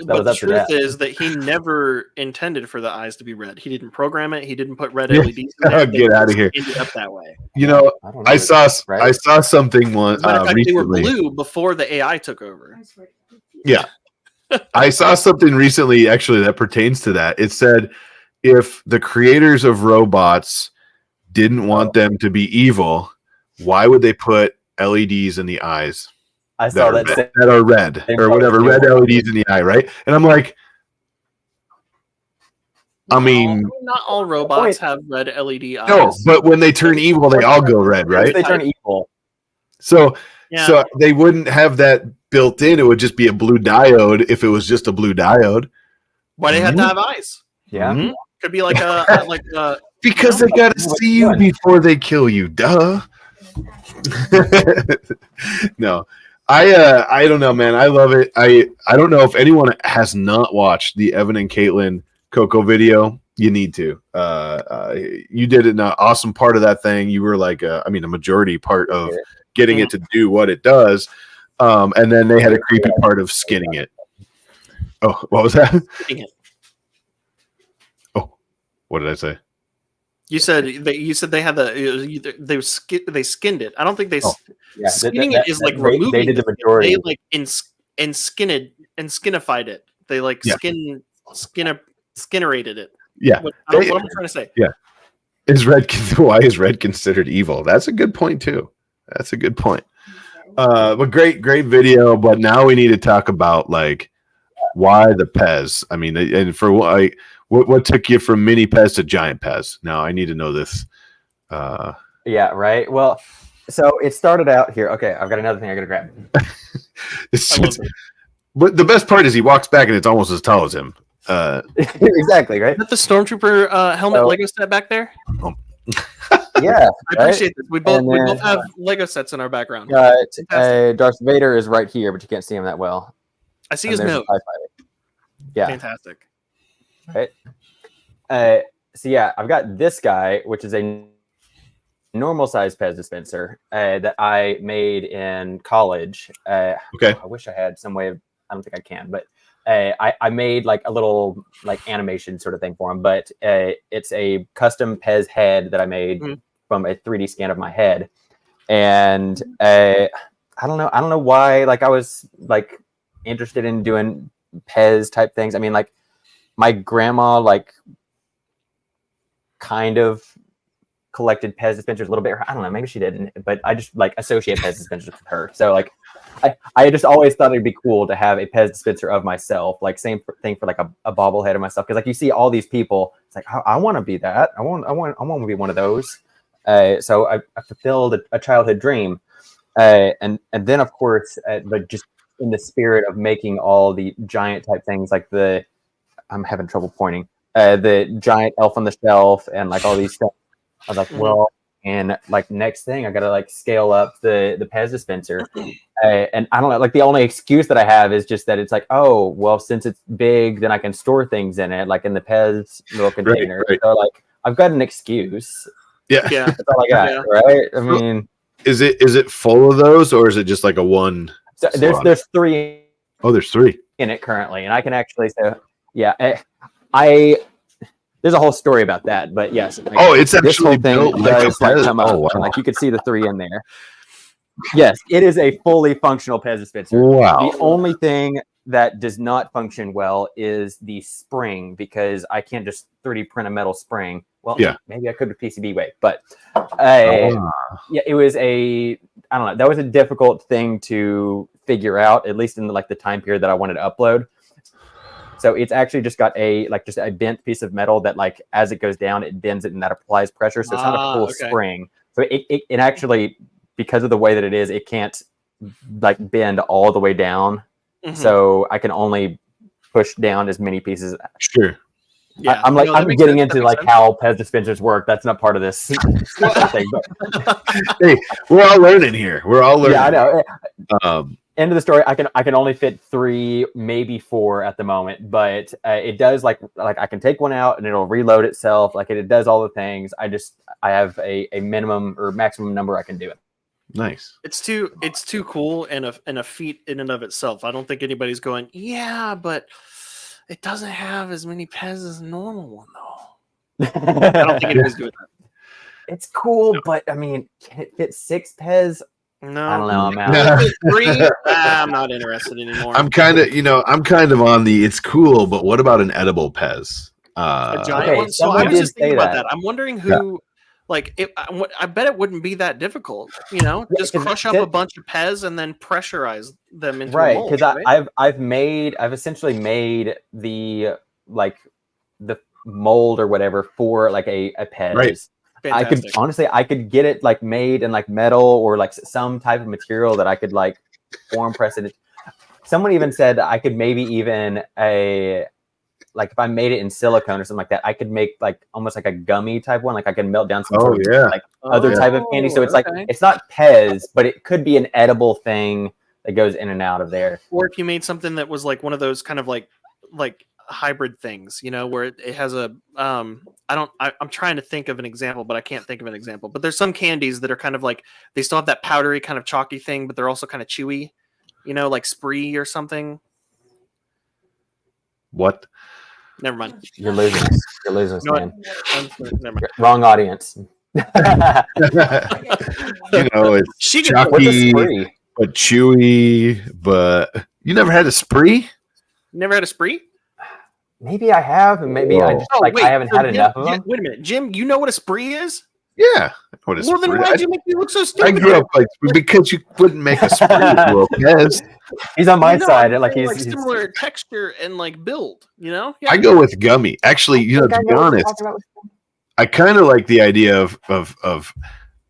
is that he never intended for the eyes to be red. He didn't program it. He didn't put red LEDs in there.
Get out of here.
Ended up that way.
You know, I saw something once recently.
They were blue before the AI took over.
Yeah. I saw something recently actually that pertains to that. It said if the creators of robots didn't want them to be evil, why would they put LEDs in the eyes?
I saw that
are red or whatever, red LEDs in the eye, right? And I'm like, I mean,
not all robots have red LED eyes.
No, but when they turn evil, they all go red, right?
They turn evil.
So they wouldn't have that built in. It would just be a blue diode if it was just a blue diode.
Why they had to have eyes?
Yeah,
could be like a
because they got to see you before they kill you. Duh. No. I don't know, man. I love it. I don't know if anyone has not watched the Evan and Caitlin Coco video. You need to. You did an awesome part of that thing. You were like, a majority part of getting it to do what it does. And then they had a creepy part of skinning it. Oh, what was that? Oh, what did I say?
You said they had they skinned it. I don't think they skinning it is like removing.
They did the majority.
They like skinified it. They like skinnerated it.
Yeah.
What am I trying to say?
Yeah. Why is red considered evil? That's a good point too. That's a good point. But great video. But now we need to talk about like why the Pez. I mean, and for what took you from mini Pez to giant Pez? Now I need to know this.
Yeah, right. Well, so it started out here. Okay, I've got another thing I gotta grab.
But the best part is he walks back and it's almost as tall as him.
Exactly, right?
Is that the Stormtrooper helmet Lego set back there?
Yeah,
I appreciate this. We both have Lego sets in our background.
Darth Vader is right here, but you can't see him that well.
I see his nose.
Yeah,
fantastic.
Right. So yeah, I've got this guy, which is a normal size Pez dispenser that I made in college.
Okay.
I wish I had some way of. I don't think I can, but I made like a little like animation sort of thing for him. But it's a custom Pez head that I made from a 3D scan of my head, and I don't know why. Like I was like interested in doing Pez type things. I mean, like my grandma like kind of collected Pez dispensers a little bit. I don't know, maybe she didn't, but I just like associate Pez dispensers with her. So like I just always thought it'd be cool to have a Pez dispenser of myself. Like same thing for like a bobblehead of myself. Because like you see all these people, it's like I want to be that. I want to be one of those. So I fulfilled a childhood dream. And then of course, but just in the spirit of making all the giant type things like I'm having trouble pointing, the giant elf on the shelf and like all these stuff. I was like, well, and like next thing I got to like scale up the Pez dispenser. And I don't know, like the only excuse that I have is just that it's like, oh, well, since it's big, then I can store things in it, like in the Pez little container. Right. So like I've got an excuse.
Yeah.
That's all I got, right? I mean,
is it full of those or is it just like a one?
So there's 3.
Oh, there's 3
in it currently, and I can actually say, yeah, there's a whole story about that, but yes. Like,
it's actually built like
come up. Wow. Like you could see the 3 in there. Yes, it is a fully functional Pez dispenser.
Wow.
The only thing that does not function well is the spring because I can't just 3D print a metal spring. Well, maybe I could with PCB weight, but yeah, it was I don't know. That was a difficult thing to figure out, at least in like the time period that I wanted to upload. So it's actually just got just a bent piece of metal that like as it goes down, it bends it and that applies pressure. So it's not a full spring. So it actually, because of the way that it is, it can't like bend all the way down. Mm-hmm. So I can only push down as many pieces.
Sure.
Yeah, I'm getting into like how Pez dispensers work. That's not part of this thing. But
hey, we're all learning here. We're all learning.
Yeah, I know. End of the story. I can only fit 3, maybe 4 at the moment, but it does like I can take one out and it'll reload itself. Like it does all the things. I have a minimum or maximum number I can do it.
Nice.
It's too cool and a feat in and of itself. I don't think anybody's going, yeah, but it doesn't have as many Pez as a normal one, though. I don't think anybody's doing that.
It's cool, but I mean, can it fit 6 Pez?
No,
I don't know. I'm out.
3? I'm not interested anymore.
I'm kind of on the it's cool, but what about an edible Pez?
A giant one. So I was just thinking about that. I'm wondering who. Like, I bet it wouldn't be that difficult, just crush up a bunch of Pez and then pressurize them into a mold.
Because I've essentially made the mold or whatever for like a Pez. Right.
Fantastic.
I could get it like made in like metal or like some type of material that I could like form press it. Someone even said I could maybe even like if I made it in silicone or something like that, I could make like almost like a gummy type one. Like I can melt down some other type of candy. So it's like it's not Pez, but it could be an edible thing that goes in and out of there.
Or if you made something that was like one of those kind of like hybrid things, where it has a I'm trying to think of an example, but I can't think of an example. But there's some candies that are kind of like they still have that powdery kind of chalky thing, but they're also kind of chewy, like Spree or something.
What?
Never mind. You're losing us. You're losing us, man.
Never mind.
Wrong audience.
It's chalky, but chewy. But you never had a Spree?
Never had a Spree?
Maybe I have, and maybe I just I haven't had enough of them.
Wait a minute, Jim. You know what a Spree is?
Yeah.
Well, then why'd you make me look so stupid?
I grew up because you wouldn't make a Spree. Yes.
He's on my side. Like he's
similar texture and like build. Yeah.
I go with gummy. Actually, to be honest, I kind of like the idea of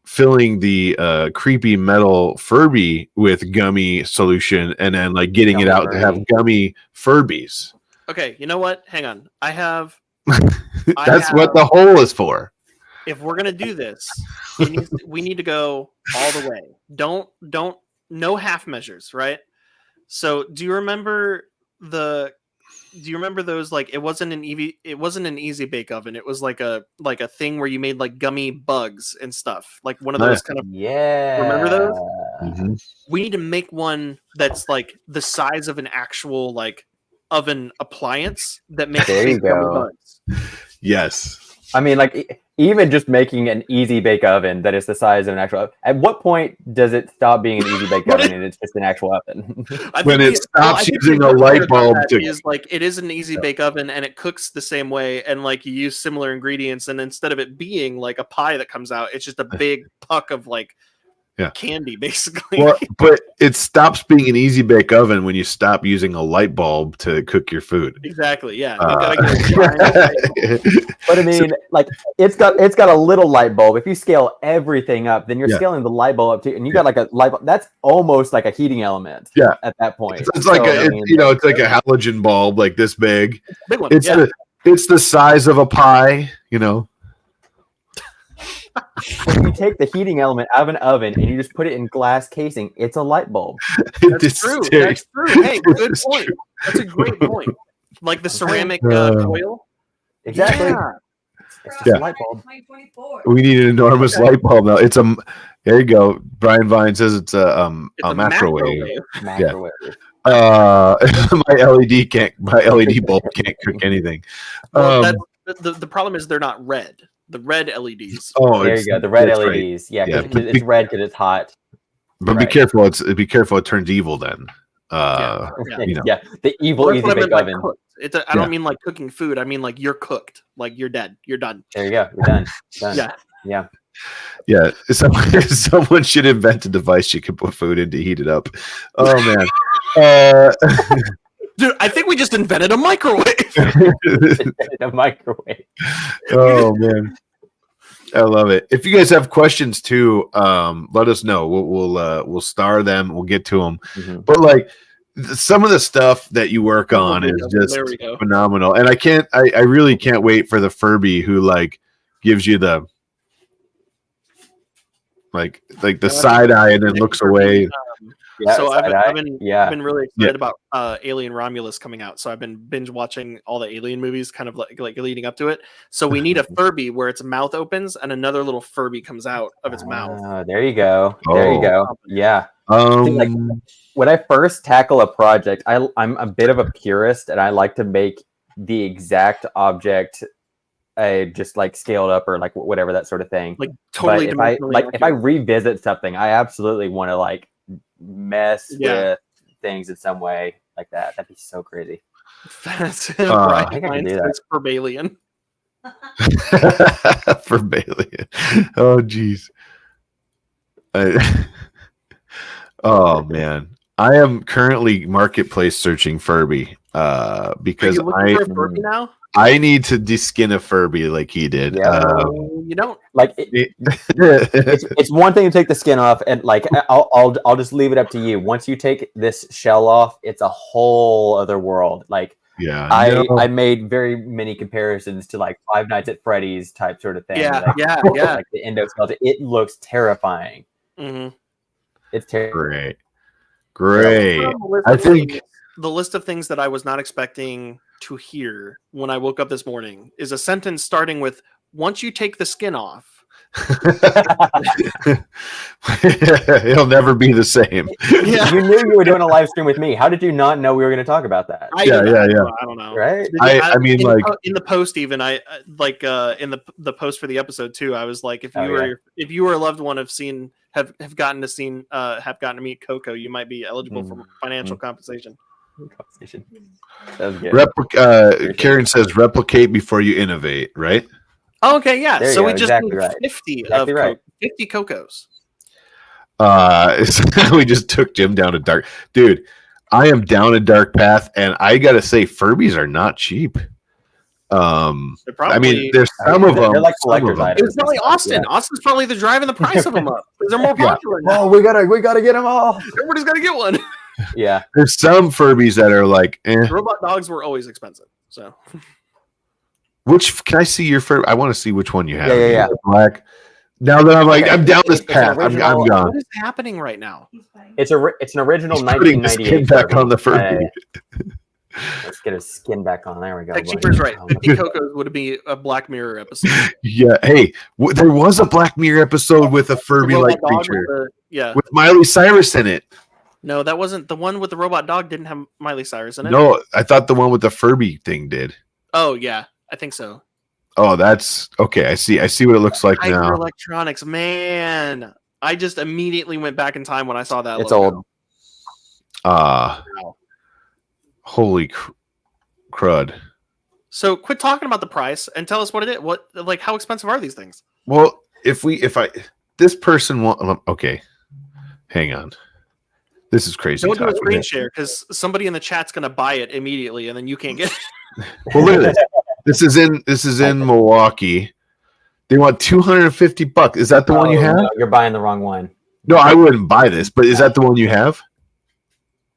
filling the creepy metal Furby with gummy solution and then like getting it out to have gummy Furbies.
Okay, you know what? Hang on.
That's what the hole is for.
If we're gonna do this, we need to go all the way. Don't no half measures, right? So do you remember those like it wasn't an easy bake oven. It was like a thing where you made like gummy bugs and stuff. Like one of those kind of remember those?
Mm-hmm.
We need to make one that's like the size of an actual like oven appliance that makes gummy bugs.
Yes.
I mean, like even just making an easy bake oven that is the size of an actual oven. At what point does it stop being an easy bake oven and it's just an actual oven?
When it stops using a light bulb
is like it is an easy bake oven and it cooks the same way and like you use similar ingredients and instead of it being like a pie that comes out, it's just a big puck of like candy basically.
Well, but it stops being an easy bake oven when you stop using a light bulb to cook your food.
Exactly. Yeah.
But I mean, like it's got a little light bulb. If you scale everything up, then you're scaling the light bulb up too, and you got like a light bulb. That's almost like a heating element.
Yeah.
At that point,
it's like it's like a halogen bulb, like this big.
Big one.
It's the size of a pie.
When you take the heating element out of an oven and you just put it in glass casing, it's a light bulb.
That's true. That's true. Hey, good point. That's a great point. Like the ceramic coil.
Exactly.
Yeah.
It's just a light bulb.
We need an enormous light bulb now. There you go. Brian Vine says it's a microwave.
Microwave.
My LED bulb can't cook anything.
Well, the problem is they're not red. The red LEDs.
Oh, there you go. The red LEDs. Right. Yeah, it's red because it's hot.
But be careful. Be careful. It turns evil then.
The evil easy bake oven.
I don't mean like cooking food. I mean like you're cooked. Like you're dead. You're done.
There you go. You're done.
Yeah. Someone should invent a device you can put food in to heat it up. Oh man.
Dude, I think we just invented a microwave.
A microwave.
Oh man, I love it. If you guys have questions too, let us know. We'll star them. We'll get to them.
Mhm.
But like some of the stuff that you work on is just
There we go.
phenomenal, and I really can't wait for the Furby who like gives you the like the side eye and then looks away.
Yeah,
So I've
yeah.
been really excited about Alien Romulus coming out. So I've been binge watching all the Alien movies, kind of like leading up to it. So we need a Furby where its mouth opens and another little Furby comes out of its mouth.
There you go. There you go. Yeah. See, like, when I first tackle a project, I'm a bit of a purist, and I like to make the exact object just like scaled up or like whatever, that sort of thing.
Like totally.
But if I revisit something, I absolutely want to like mess with things in some way like that. That'd be so crazy.
Brian
I can do that.
for Balian.
For Balian. Oh geez. Oh man. I am currently marketplace searching Furby because
Are you looking for a Furby now?
I need to deskin a Furby like he did.
Yeah.
You don't
like it's one thing to take the skin off, and like I'll just leave it up to you. Once you take this shell off, it's a whole other world. Like I made very many comparisons to like Five Nights at Freddy's type sort of thing.
Yeah,
like,
yeah.
Like the endoskeleton, it looks terrifying.
Mm-hmm.
It's terrible.
Great. I think
the list of things that I was not expecting to hear when I woke up this morning is a sentence starting with, once you take the skin off.
It'll never be the same.
Yeah.
You knew you were doing a live stream with me. How did you not know we were going to talk about that?
I don't know.
Right?
I mean, like
in the post, even I like in the post for the episode too. I was like, if you were a loved one have gotten to meet Coco, you might be eligible for financial compensation.
Karen says replicate before you innovate, right?
Oh, okay, yeah.
There
so we just
exactly
need
right.
50
exactly
of
right.
50 Cocos.
We just took Jim down a dark. Dude, I am down a dark path, and I gotta say, Furbies are not cheap. I mean, there's some of them.
They're like collector's items.
It's probably Austin. Yeah. Austin's probably the driving the price of them up because they're more popular now.
Oh, we gotta get them all.
Everybody's gotta get one.
Yeah,
there's some Furbies that are like.
Robot dogs were always expensive. So,
which can I see your Furby? I want to see which one you have.
Yeah.
Black. Now that I'm like, I'm down this path. I'm gone.
What is happening right now?
It's an original 1998.
Skin back on the Furby.
Let's get his skin back on. There we go.
Keeper's right. 50 Cocos would be a Black Mirror episode.
Yeah. Hey, there was a Black Mirror episode with a Furby-like creature. With Miley Cyrus in it.
No, that wasn't the one with the robot dog. Didn't have Miley Cyrus in it.
No, I thought the one with the Furby thing did.
Oh yeah, I think so.
Oh, that's okay. I see what it looks like now.
Electronics, man. I just immediately went back in time when I saw that.
It's
logo.
old.
Holy crud!
So quit talking about the price and tell us what it is. What, like, how expensive are these things?
Well, this person want, okay, hang on. This is crazy.
Don't do a screen share because somebody in the chat's gonna buy it immediately, and then you can't get it.
Well, look at this. This is in Milwaukee. They want $250. Is that the one you have?
No, you're buying the wrong one.
No, I wouldn't buy this. But is that the one you have?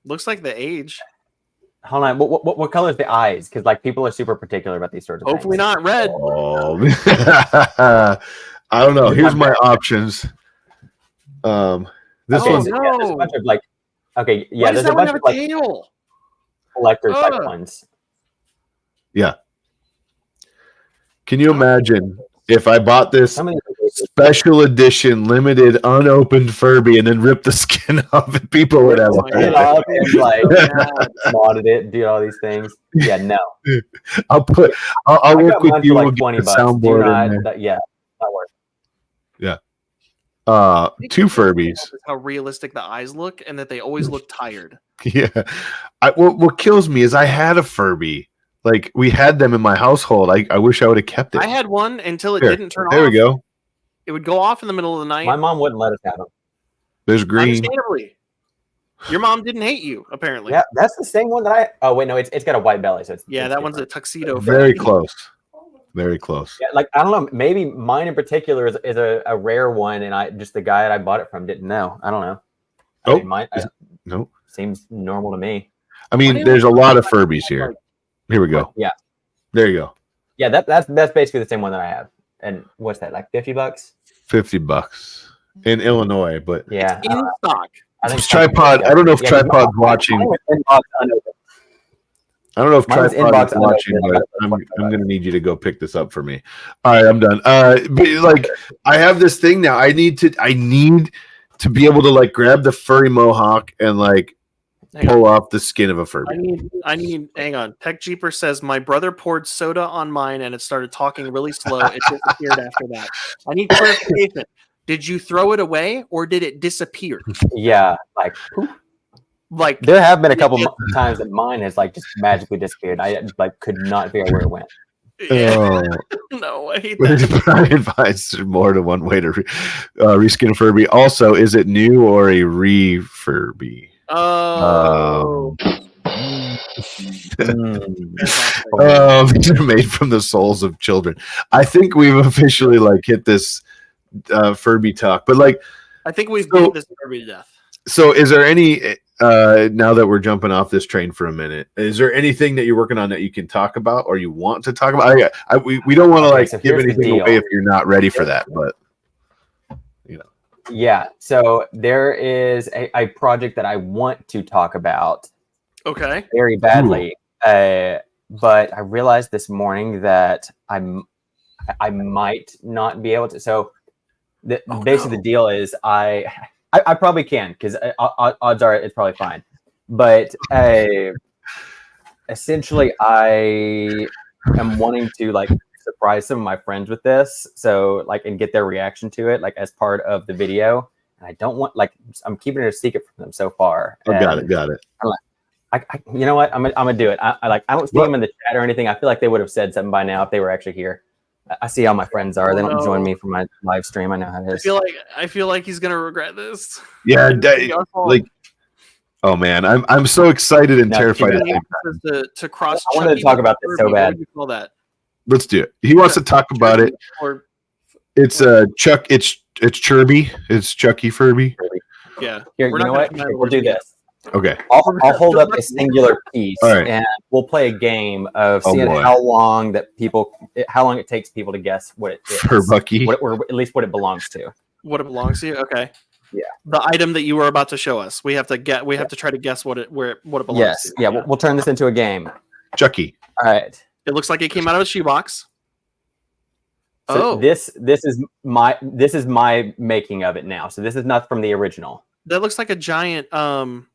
Looks like the age.
Hold on. What color is the eyes? Because like people are super particular about these sorts of
Hopefully
things.
not red.
Oh, I don't know. Here's my options. This
Oh,
one's
no.
Yeah, there's a bunch of like. Okay, yeah,
Why does
there's a
that one
bunch
have
of
a
like
tail?
collector type ones.
yeah. Can you imagine if I bought this
Some of these
special edition, limited, unopened Furby and then ripped the skin off and people would have
it up and like modded it, do all these things. Yeah, no.
I'll work with you.
Like
We'll
$20.
get the soundboard in there.
Yeah, not worth.
Yeah. Two Furbies.
How realistic the eyes look, and that they always look tired.
Yeah. What kills me is I had a Furby. Like we had them in my household. I wish I would have kept it.
I had one until it didn't turn off.
There we go.
It would go off in the middle of the night.
My mom wouldn't let us have them.
There's green.
Understandably. Your mom didn't hate you, apparently.
Yeah, that's the same one that I. Oh wait, no, it's got a white belly, so it's
Yeah,
it's
that one's a
different.
tuxedo.
Very close. Very close.
Yeah, like I don't know, maybe mine in particular is a rare one, and I just the guy that I bought it from didn't know. I don't know. I mean, mine
Nope.
seems normal to me.
I mean, there's a lot of Furbies here. Here we go.
Yeah.
There you go.
Yeah, that's basically the same one that I have. And what's that, like $50?
$50 in Illinois, but
Yeah.
In stock.
I think
Tripod. I don't know if Tripod's watching. I don't know if Tripod's watching, but I'm going to need you to go pick this up for me. All right, I'm done. But like, I have this thing now. I need to be able to like grab the furry mohawk and like pull off the skin of a Furby.
I need. Hang on. Tech Jeeper says my brother poured soda on mine and it started talking really slow. It disappeared after that. I need clarification. Did you throw it away or did it disappear?
Yeah, like there have been a couple times that mine has like just magically disappeared. I like could not figure out where it went.
Oh.
No, I hate that.
I advise there's more than one way to reskin a Furby. Also, is it new or a re-Furby?
Oh.
These are made from the souls of children. I think we've officially like hit this Furby talk, but like
I think we've beat this Furby to death.
So is there any now that we're jumping off this train for a minute, is there anything that you're working on that you can talk about or you want to talk about? We don't want to like give anything away if you're not ready for that, but you know.
Yeah, so there is a project that I want to talk about.
Okay.
Very badly. But I realized this morning that I might not be able to. So basically the deal is I probably can because odds are it's probably fine. But essentially I am wanting to like surprise some of my friends with this, so like and get their reaction to it like as part of the video. And I don't want like I'm keeping it a secret from them so far.
Oh, got it.
I you know what? I'm gonna do it. I don't see them in the chat or anything. I feel like they would have said something by now if they were actually here. I see how my friends are. They don't join me for my live stream. I know how it is.
I feel like he's gonna regret this.
Yeah, like oh man, I'm so excited and terrified.
To cross.
I wanted to talk about this so bad.
What do you call that?
Let's do it. He wants to talk about it. It's Chuck. It's Chirby. It's Chucky Furby.
Yeah.
Here, you know what? We'll do this.
Okay.
I'll hold up a singular piece, and we'll play a game of seeing how long it takes people to guess what it is.
For Bucky,
or at least what it belongs to.
What it belongs to? Okay.
Yeah.
The item that you were about to show us, we have to try to guess what it belongs to.
Yes. Yeah. We'll turn this into a game.
Chucky.
All right.
It looks like it came out of a shoebox.
So this is my making of it now. So this is not from the original.
That looks like a giant controller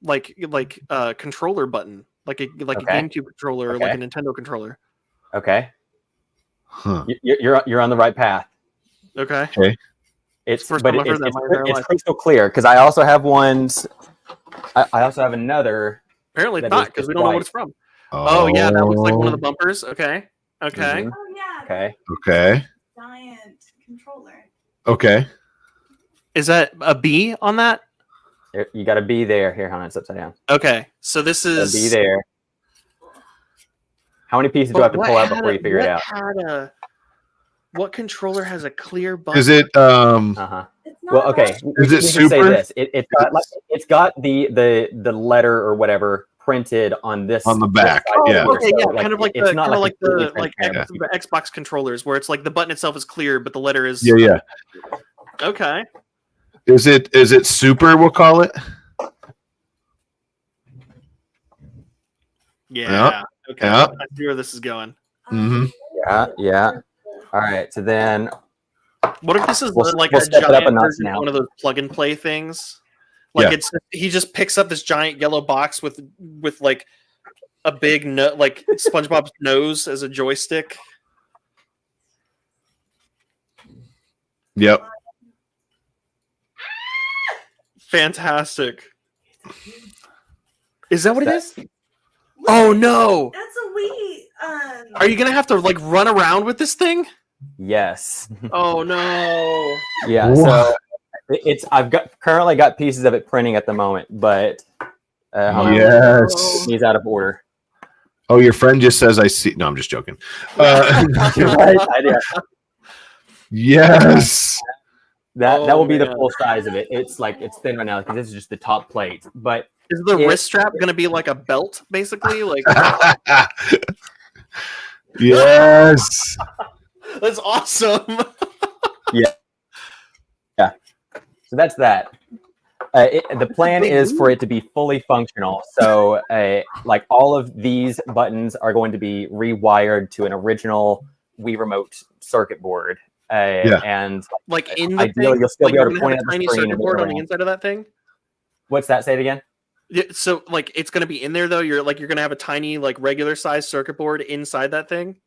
button, like a GameCube controller or like a Nintendo controller.
Okay. Huh. You're on the right path.
Okay.
It's crystal clear because I also have ones. I also have another.
Apparently not because we don't know what it's from. Oh yeah, that looks like one of the bumpers. Okay.
Mm-hmm.
Oh yeah.
Okay.
Giant controller.
Okay.
Is that a B on that?
You got a B there. Here, hon, it's upside down.
Okay, so this is
a B there. How many pieces do I have to pull out before you figure it out?
What controller has a clear button?
Is it
Well, okay.
Is it super?
Say this. It's got the letter or whatever printed on this
on the back. Yeah.
Okay, yeah, kind of like the Xbox controllers where it's like the button itself is clear, but the letter is
Yeah.
Okay.
Is it super? We'll call it.
Yeah. Okay. I see where this is going.
Mm-hmm.
Yeah. All right. So then,
what if this is like a giant version of one of those plug and play things? Like he just picks up this giant yellow box with like a big like SpongeBob's nose as a joystick.
Yep.
Fantastic. Is that what it is? Oh no!
That's a Wii.
Are you gonna have to like run around with this thing?
Yes.
Oh no!
Yeah. So I've currently got pieces of it printing at the moment, but
Yes.
He's out of order.
Oh, your friend just says I see. No, I'm just joking.
Right idea.
Yes.
That will be the full size of it. It's thin right now because this is just the top plate. But
is the wrist strap going to be like a belt, basically? Like,
yes.
that's awesome.
Yeah. So that's that. The plan is for it to be fully functional. So, like all of these buttons are going to be rewired to an original Wii Remote circuit board. And
like in the
ideally,
thing,
you'll still
like
be able
you're
to
gonna
point
have
at
a
the
tiny
screen
circuit
and
board
move
on the
around.
inside of that thing.
What's that? Say it again.
Yeah, so like it's gonna be in there though. You're gonna have a tiny like regular size circuit board inside that thing.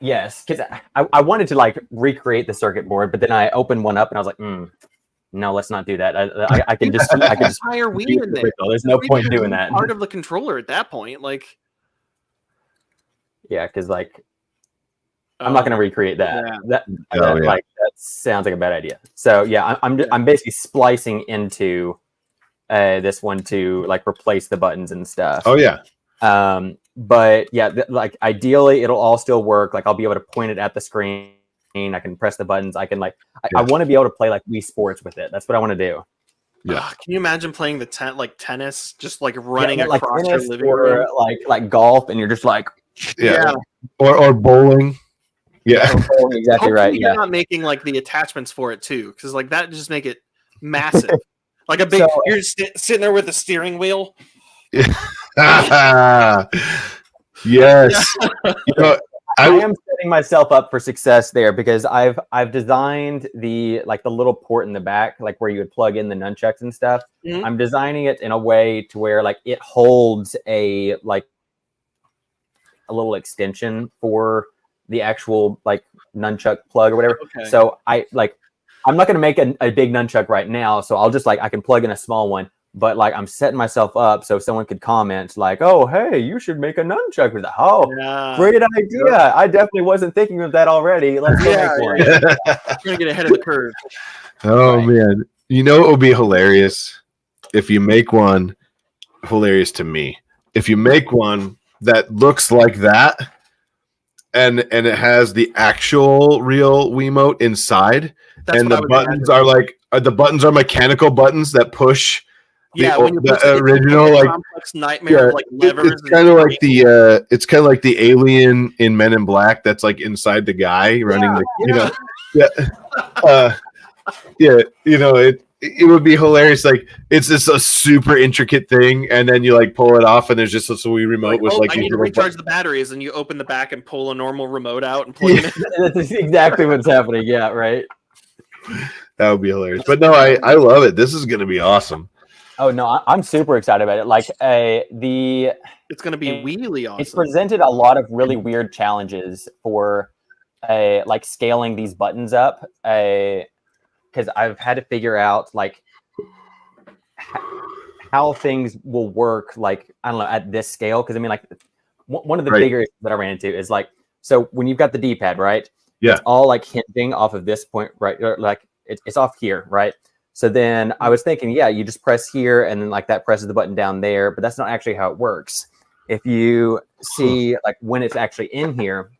Yes, because I wanted to like recreate the circuit board, but then I opened one up and I was like, no, let's not do that. I can just
hire Wii in there.
There's no point in doing that.
Part of the controller at that point, like.
Yeah, because like I'm not going to recreate that.
Yeah.
Like that sounds like a bad idea. So yeah, I'm basically splicing into this one to like replace the buttons and stuff.
Oh yeah.
But yeah, like ideally it'll all still work. Like I'll be able to point it at the screen. I can press the buttons. I can I want to be able to play like Wii Sports with it. That's what I want to do.
Yeah.
Can you imagine playing like tennis, just like running
like
across
tennis
your living room,
like golf, and you're just like
or bowling. Yeah,
bowling, exactly.
Hopefully
right.
You're not making like the attachments for it too, because like that just make it massive, like a big. You're sitting there with the steering wheel.
Yes.
I am setting myself up for success there because I've designed the little port in the back, like where you would plug in the nunchucks and stuff. Mm-hmm. I'm designing it in a way to where like it holds a little extension for the actual like nunchuck plug or whatever. Okay. So I'm not going to make a big nunchuck right now. So I'll just I can plug in a small one. But like I'm setting myself up so someone could comment like, "Oh, hey, you should make a nunchuck." With great idea! Yeah. I definitely wasn't thinking of that already. Let's go make one.
You're gonna get ahead of the curve.
Oh man, you know it would be hilarious if you make one. Hilarious to me if you make one that looks like that, and it has the actual real Wiimote inside, and the buttons are mechanical buttons that push.
When you put
the original
complex nightmare levers.
It's kind of like the alien in Men in Black that's like inside the guy running it would be hilarious. Like it's just a super intricate thing, and then you like pull it off, and there's just a Wii remote with
I need to recharge the batteries, and you open the back and pull a normal remote out and plug it in.
That's exactly what's happening. Yeah, right.
That would be hilarious. But no, I love it. This is going to be awesome.
Oh no, I'm super excited about it. Like
it's going to be really awesome.
It's presented a lot of really weird challenges for like scaling these buttons up. Because I've had to figure out like how things will work. Like I don't know at this scale. Because I mean, like one of the bigger issues that I ran into is like so when you've got the D-pad, right?
Yeah.
It's all like hinging off of this point, right? Or, like it's off here, right? So then I was thinking, you just press here and then like that presses the button down there, but that's not actually how it works. If you see like when it's actually in here,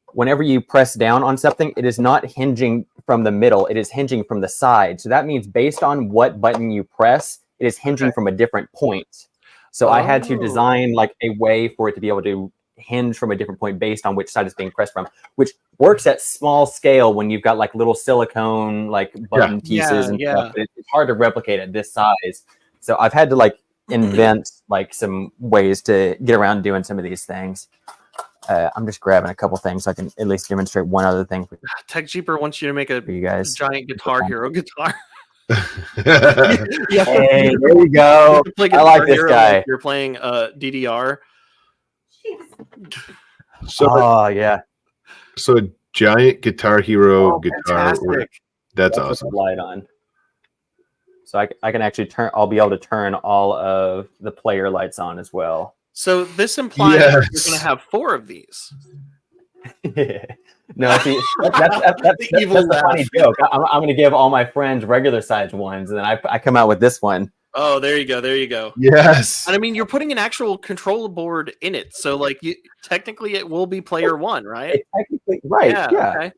whenever you press down on something, it is not hinging from the middle, it is hinging from the side. So that means based on what button you press, it is hinging from a different point. So I had to design like a way for it to be able to hinge from a different point based on which side it's being pressed from, which works at small scale when you've got like little silicone like button pieces and stuff. But it's hard to replicate at this size. So I've had to like invent like some ways to get around doing some of these things. I'm just grabbing a couple things so I can at least demonstrate one other thing.
Tech Jeeper wants you to make a
for you guys.
Giant Guitar Hero guitar.
Hey, there you go. I like this guy.
Like you're playing DDR.
So, So a giant Guitar Hero guitar. That's awesome.
Light on. So I can actually I'll be able to turn all of the player lights on as well.
So this implies you're going to have 4 of these.
No, see, that's
evil
a funny joke. I'm going to give all my friends regular size ones, and then I come out with this one.
Oh, there you go.
Yes.
And I mean, you're putting an actual controller board in it, so like technically it will be player one, right?
Technically, right? Yeah.
Okay.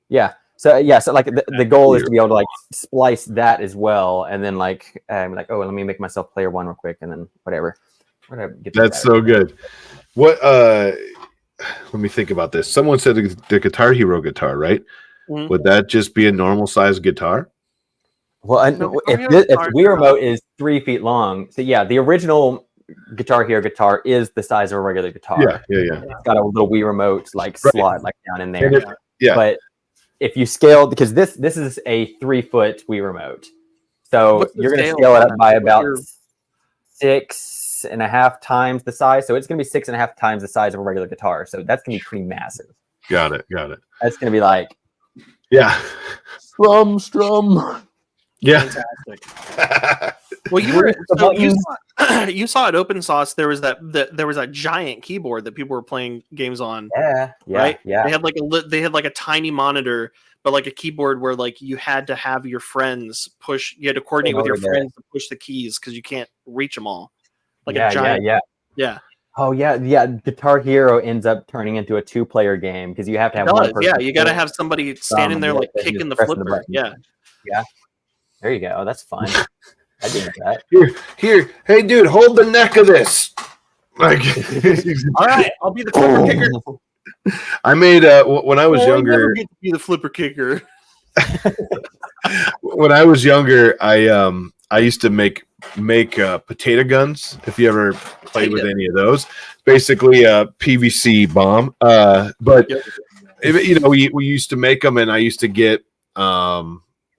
Yeah. So like the goal is to be able to like splice that as well, and then like oh, let me make myself player one real quick, and then whatever.
That's so good. What? Let me think about this. Someone said the Guitar Hero guitar, right?
Mm-hmm.
Would that just be a normal size guitar?
Well, if the Wii remote is 3 feet long, so yeah, the original Guitar Hero guitar is the size of a regular guitar.
Yeah.
It's got a little Wii remote like slot like down in there. But if you scale, because this is a 3 foot Wii remote, so you're going to scale it up by about 6.5 times the size. So it's going to be 6.5 times the size of a regular guitar. So that's going to be pretty massive.
Got it.
That's going to be like,
strum. Yeah.
Fantastic. Well, you saw at Open Source there was that giant keyboard that people were playing games on.
Right? Yeah.
They had like a tiny monitor, but like a keyboard where like you had to have your friends push. You had to coordinate with your friends to push the keys because you can't reach them all. Like a giant. Yeah.
Oh yeah. Guitar Hero ends up turning into a 2-player game because you have to have one person.
Yeah, you got to have somebody standing there like kicking the flipper. Yeah.
There you go. That's fun. I did that.
Here. Hey, dude, hold the neck of this. Like,
all right, I'll be the flipper kicker.
I made when I was younger.
I never get to be the flipper kicker.
When I was younger, I used to make potato guns. If you ever played with any of those, basically a PVC bomb. But we used to make them, and I used to get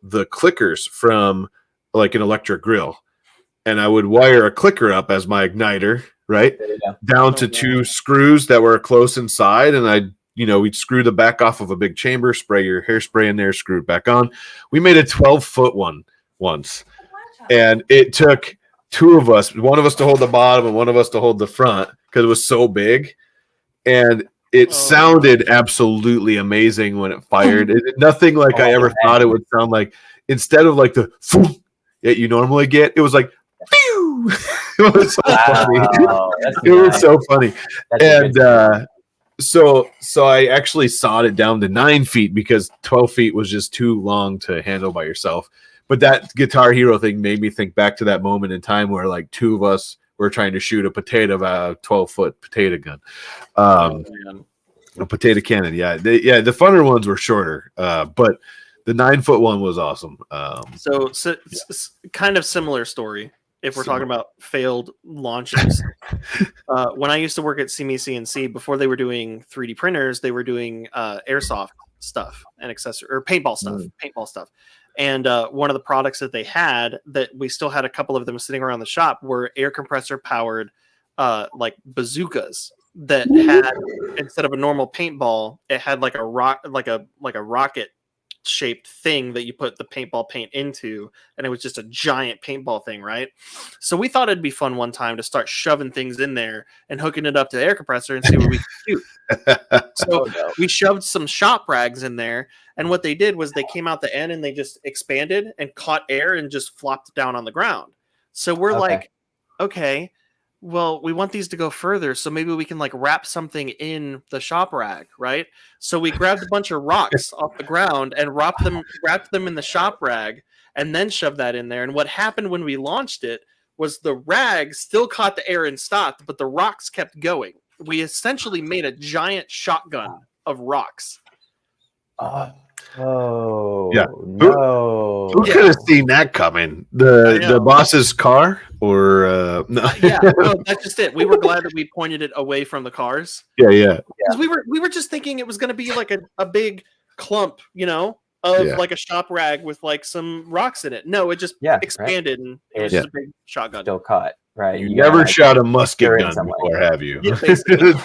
the clickers from like an electric grill, and I would wire a clicker up as my igniter, right, down to 2 screws that were close inside, and we'd screw the back off of a big chamber, spray your hairspray in there, screw it back on. We made a 12-foot one once, and it took 2 of us, one of us to hold the bottom and one of us to hold the front because it was so big, and it sounded absolutely amazing when it fired. Nothing like I ever thought it would sound like. Instead of like the that you normally get, it was like pew. It was so funny. It was so funny. And so I actually sawed it down to 9 feet because 12 feet was just too long to handle by yourself. But that Guitar Hero thing made me think back to that moment in time where like 2 of us were trying to shoot a potato out of a 12-foot potato gun. A potato cannon. The funner ones were shorter, but the 9-foot one was awesome.
So kind of similar story. If we're talking about failed launches, when I used to work at CME before they were doing 3D printers, they were doing airsoft stuff and accessory or paintball stuff. And one of the products that they had that we still had a couple of them sitting around the shop were air compressor powered like bazookas that had, instead of a normal paintball, it had like a rocket shaped thing that you put the paintball paint into, and it was just a giant paintball thing, right? So we thought it'd be fun one time to start shoving things in there and hooking it up to the air compressor and see what we could shoot. So we shoved some shop rags in there, and what they did was they came out the end and they just expanded and caught air and just flopped down on the ground. So we're like, okay, well, we want these to go further, so maybe we can like wrap something in the shop rag, right? So we grabbed a bunch of rocks off the ground and wrapped them in the shop rag, and then shoved that in there. And what happened when we launched it was the rag still caught the air and stopped, but the rocks kept going. We essentially made a giant shotgun of rocks.
No.
Who could have seen that coming? The boss's car, or no?
No, that's just it. We were glad that we pointed it away from the cars.
Yeah.
Because we were just thinking it was going to be like a big clump, of like a shop rag with like some rocks in it. No, it just expanded and it was just a big shotgun.
Still caught, right?
You never shot a musket gun before, have you?
Yeah, basically.
You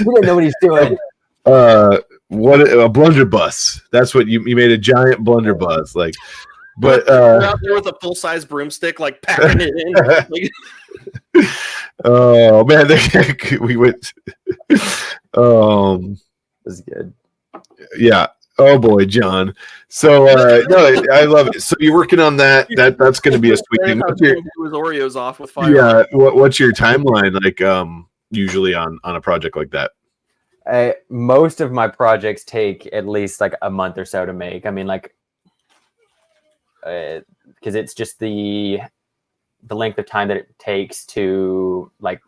didn't know what he's doing.
What a blunderbuss. That's what you made, a giant blunderbuss, like. But
we're out there with a full-size broomstick, like packing it in.
Oh man, we went.
This is good.
Yeah. Oh boy, John. So no, I love it. So you're working on that. That's going to be a sweet thing.
What's your, his Oreos off with fire.
Yeah. What's your timeline like? Usually on a project like that.
Most of my projects take at least like a month or so to make. I mean, like, because it's just the length of time that it takes to like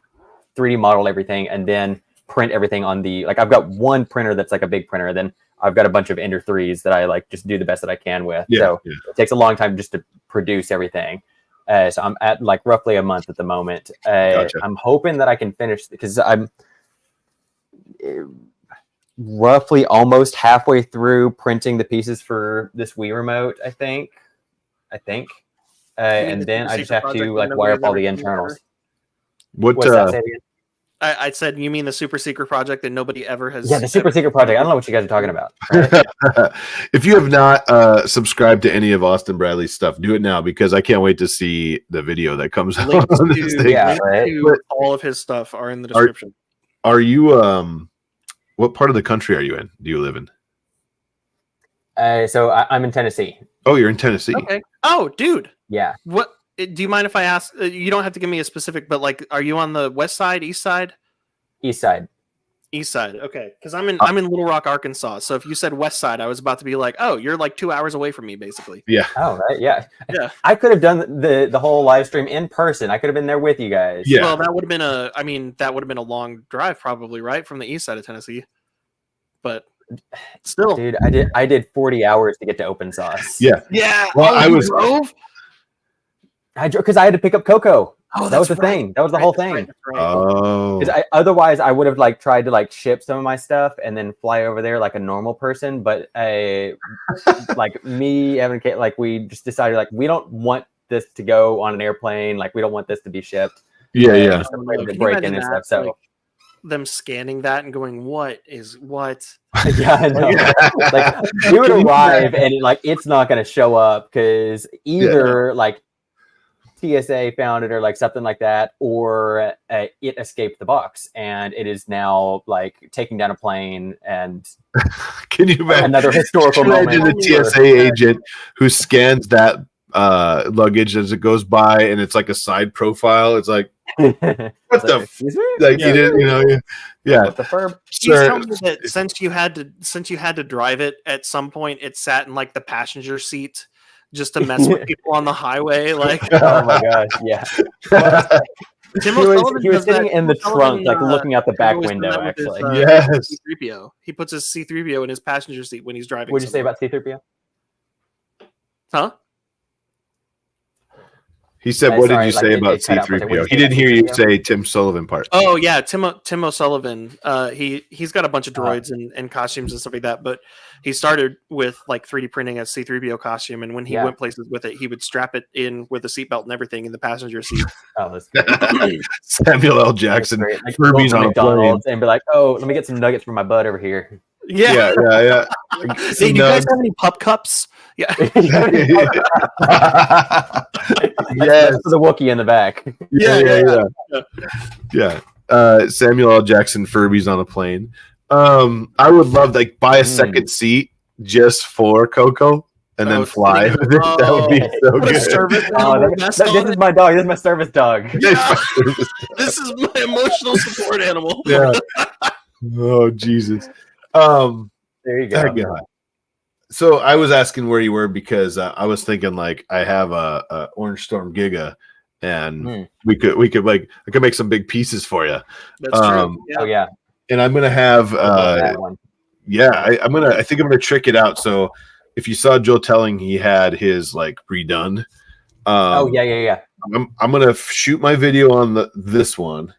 3D model everything and then print everything on the, like, I've got one printer that's like a big printer, then I've got a bunch of Ender 3s that I like just do the best that I can with. So it takes a long time just to produce everything. So I'm at like roughly a month at the moment.
Gotcha.
I'm hoping that I can finish because I'm roughly almost halfway through printing the pieces for this Wii remote, I think. And then I just have to like wire up all the internals.
What's
that say again?
I said, you mean the super secret project that nobody ever has?
Yeah, the super secret project. I don't know what you guys are talking about. Right?
If you have not subscribed to any of Austin Bradley's stuff, do it now because I can't wait to see the video that comes out.
Links
On this thing.
Yeah, right.
All of his stuff are in the description.
Are you what part of the country are you in? Do you live in?
So I'm in Tennessee.
Oh, you're in Tennessee.
Okay. Oh, dude.
Yeah.
What? Do you mind if I ask? You don't have to give me a specific, but like, are you on the west side, east side?
East side.
East side. Okay, because I'm in Little Rock, Arkansas. So if you said west side, I was about to be like, oh, you're like 2 hours away from me, basically.
Yeah.
Oh, right. Yeah.
Yeah.
I could have done the whole live stream in person. I could have been there with you guys.
Yeah.
Well, that would have been a long drive, probably, right, from the east side of Tennessee. But still,
Dude, I did 40 hours to get to Open Sauce.
Yeah.
Yeah.
Well, I
you
was.
drove?
Because I had to pick up Coco.
Oh,
that was the
that's right.
thing. That was the whole thing.
That's right.
Oh.
Otherwise, I would have like tried to like ship some of my stuff and then fly over there like a normal person. But like me, Evan, Kate, like we just decided like we don't want this to go on an airplane. Like we don't want this to be shipped.
Yeah.
Just afraid of
Can you
break in
imagine
and
that?
stuff. So
Like, them scanning that and going, what is what?
yeah, I know. Like we would arrive and it's not going to show up because either like TSA found it or like something like that, or it escaped the box and it is now like taking down a plane. And
can you imagine
another historical moment?
the TSA agent who scans that luggage as it goes by and it's like a side profile? It's like, what the like you didn't, yeah.
What the Furb?
He's telling me that since you had to drive it at some point, it sat in like the passenger seat just to mess with people on the highway. Like,
oh my gosh, yeah.
Tim
He was sitting in the trunk, like looking out the back window. Actually,
yes.
C-3PO. He puts his C-3PO in his passenger seat when he's driving.
What'd you say about C-3PO?
Huh?
He said, "What did you say about C-3PO?" He didn't hear you say Tim Sullivan part.
Oh yeah, Tim O'Sullivan. He's got a bunch of droids and costumes and stuff like that. But he started with like 3D printing a C-3PO costume, and when he went places with it, he would strap it in with a seatbelt and everything in the passenger seat.
Oh, that's
Samuel L. Jackson,
like,
Furby's on
McDonald's, and be like, "Oh, let me get some nuggets for my bud over here."
Yeah.
Hey,
do you guys have any pup cups? Yeah.
Yes, for the Wookiee in the back.
Yeah. Samuel L. Jackson, Furby's on a plane. I would love like buy a second seat just for Coco and then fly with it. That would be so good.
This is my dog. This is my service dog.
Yeah. This is my emotional support animal.
Yeah. Oh Jesus.
There you go.
So I was asking where you were because I was thinking like I have a Orange Storm Giga, and we could like I could make some big pieces for you.
That's true. Yeah.
Oh yeah.
And I'm gonna have
that one.
I think I'm gonna trick it out. So if you saw Joe telling he had his like redone.
Yeah.
I'm gonna shoot my video on this one,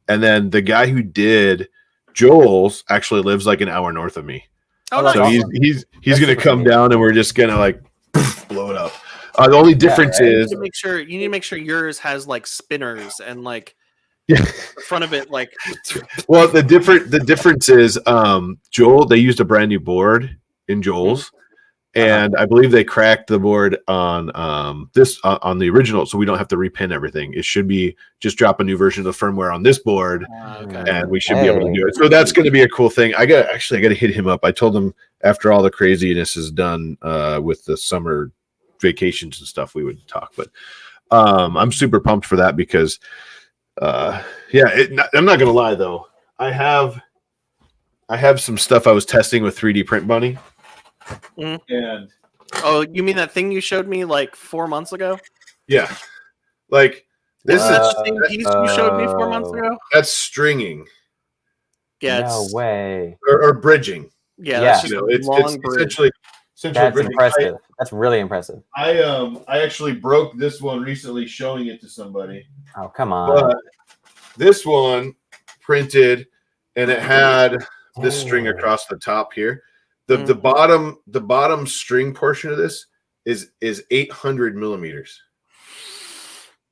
and then the guy who did Joel's actually lives like an hour north of me.
Oh,
so
nice.
he's gonna come down and we're just gonna like blow it up. The only difference is
you need to make sure yours has like spinners and like
the
front of it like.
Well, the difference is Joel. They used a brand new board in Joel's, And I believe they cracked the board on this on the original, so we don't have to repin everything. It should be just drop a new version of the firmware on this board, and we should be able to do it. So that's going to be a cool thing. I got to hit him up. I told him after all the craziness is done with the summer vacations and stuff, we would talk. But I'm super pumped for that because, I'm not going to lie though. I have some stuff I was testing with 3D Print Bunny. And
you mean that thing you showed me like 4 months ago?
Yeah, like this is
that thing piece you showed me 4 months ago.
That's stringing.
Yeah,
no way.
Or bridging.
Yeah, that's just
it's
long bridge.
essentially
That's
bridging.
impressive. That's really impressive.
I actually broke this one recently, showing it to somebody.
Oh, come on.
But this one printed, and it had this string across the top here. The bottom string portion of this is 800 millimeters.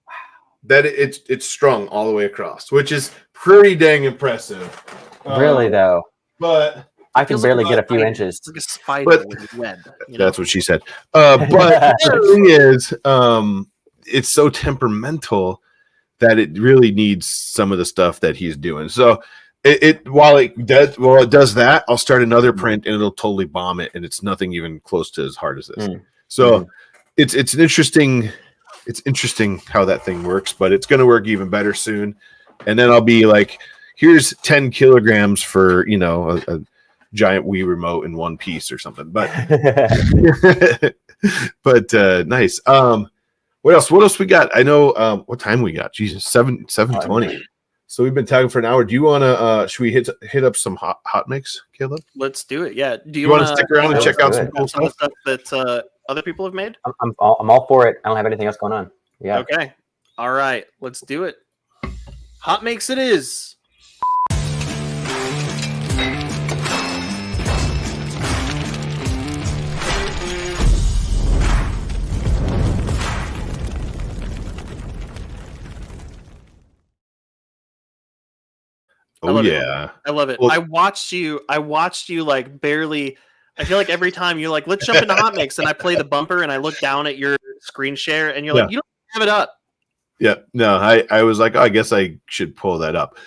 Wow. That it's strung all the way across, which is pretty dang impressive.
Really though.
But
I can barely get a few inches.
It's like a spider with a web.
That's what she said. But the thing is, it's so temperamental that it really needs some of the stuff that he's doing. So while it does that, I'll start another print and it'll totally bomb it, and it's nothing even close to as hard as this. So it's interesting how that thing works, but it's going to work even better soon. And then I'll be like, here's 10 kilograms for a giant Wii remote in one piece or something. But nice. What else we got? I know what time we got. Jesus, 7:20. So we've been talking for an hour. Do you want to? Should we hit up some hot mix, Caleb?
Let's do it. Yeah. Do
you want to stick around and check out some cool
stuff that other people have made?
I'm all for it. I don't have anything else going on. Yeah.
Okay. All right. Let's do it. Hot makes it is.
Oh yeah,
I love it. Well, I watched you like barely. I feel like every time you're like, let's jump into hot mix, and I play the bumper and I look down at your screen share and you're like, you don't have it up.
Yeah, no, I was like, I guess I should pull that up.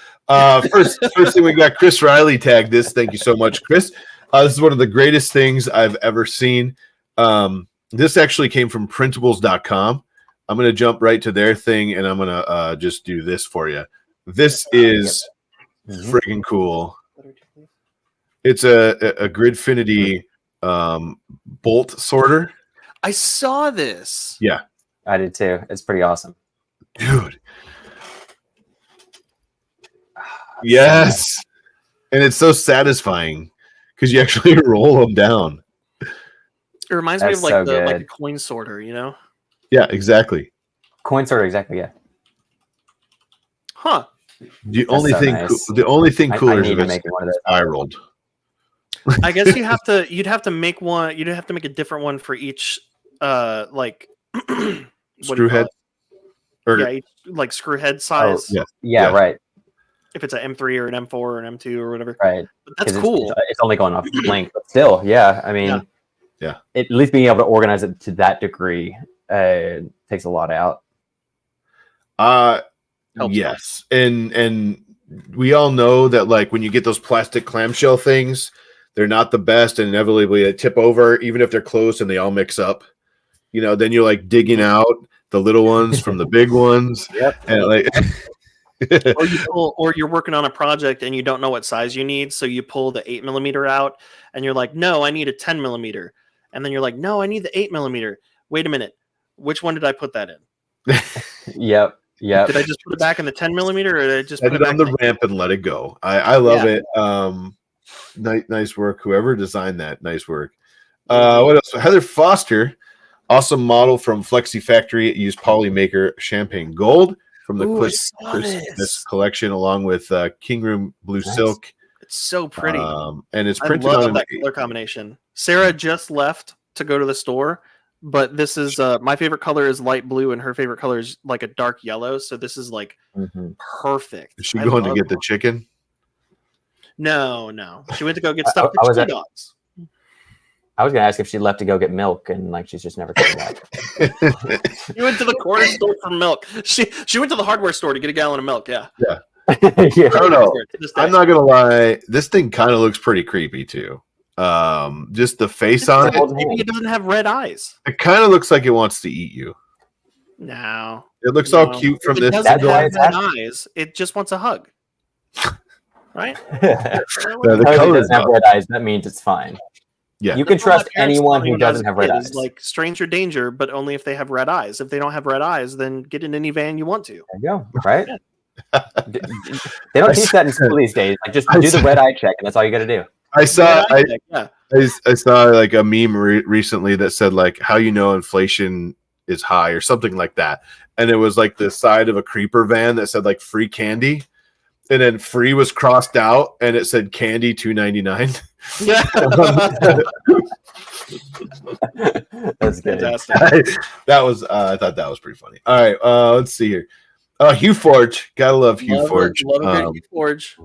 First thing, we got Chris Riley tagged this. Thank you so much, Chris. This is one of the greatest things I've ever seen. This actually came from printables.com. I'm going to jump right to their thing and I'm going to just do this for you. This is friggin' cool. It's a Gridfinity bolt sorter.
I saw this.
Yeah,
I did too. It's pretty awesome,
dude. Yes, and it's so satisfying because you actually roll them down.
It reminds me of like a coin sorter,
Yeah, exactly.
Coin sorter, exactly. Yeah.
Huh.
The only thing cooler is if it's spiraled.
I guess you'd have to make one. You'd have to make a different one for each, like
screw head.
Each, like screw head size.
Oh,
yeah, right.
If it's an M3 or an M4 or an M2 or whatever,
right?
But that's cool.
It's only going off length, but still, yeah. I mean,
yeah.
At least being able to organize it to that degree takes a lot out.
Yes, and we all know that like when you get those plastic clamshell things, they're not the best, and inevitably they tip over, even if they're closed and they all mix up. Then you're like digging out the little ones from the big ones.
Yep.
And like,
or you're working on a project and you don't know what size you need, so you pull the 8mm out, and you're like, no, I need a 10mm, and then you're like, no, I need the 8mm. Wait a minute, which one did I put that in?
Yep. Yeah.
Did I just put it back in the 10mm, or did I just put
it on the ramp and let it go? I love it. Nice work, whoever designed that. Nice work. What else? Heather Foster, awesome model from Flexi Factory. It used Polymaker Champagne Gold from the Christmas collection, along with King Room Blue Silk.
It's so pretty,
and it's printed
on that color combination. Sarah just left to go to the store. But this is my favorite color is light blue, and her favorite color is like a dark yellow. So this is like perfect.
Is she going to get the chicken?
No. She went to go get stuff for chicken dogs.
I was gonna ask if she left to go get milk, and like she's just never coming back.
You went to the corner store for milk. She went to the hardware store to get a gallon of milk. Yeah.
Yeah.
I don't know. I'm not gonna lie. This thing kind of looks pretty creepy too. Just the face on it.
Maybe it doesn't have red eyes.
It kind of looks like it wants to eat you.
No.
It looks all cute from
If
this.
it doesn't
That's why
have
it's
red eyes. It just wants a hug. Right?
The
It
color
doesn't have red eyes. That means it's fine.
Yeah.
You can
That's what my
trust
parents
anyone
told me
who
when I was
doesn't
a
have red
kid,
eyes.
is like stranger danger, but only if they have red eyes. If they don't have red eyes, then get in any van you want to.
There you go. Right? They don't teach that in school these days. Like just do the red eye check, and that's all you got to do.
I saw.
Yeah.
I saw like a meme recently that said like how you know inflation is high or something like that, and it was like the side of a creeper van that said like free candy, and then free was crossed out and it said candy $2.99.
Yeah.
That's good.
Fantastic.
That was I thought that was pretty funny. All right, let's see here. Hugh Forge, gotta love Hugh Forge.
Love a good Hugh Forge.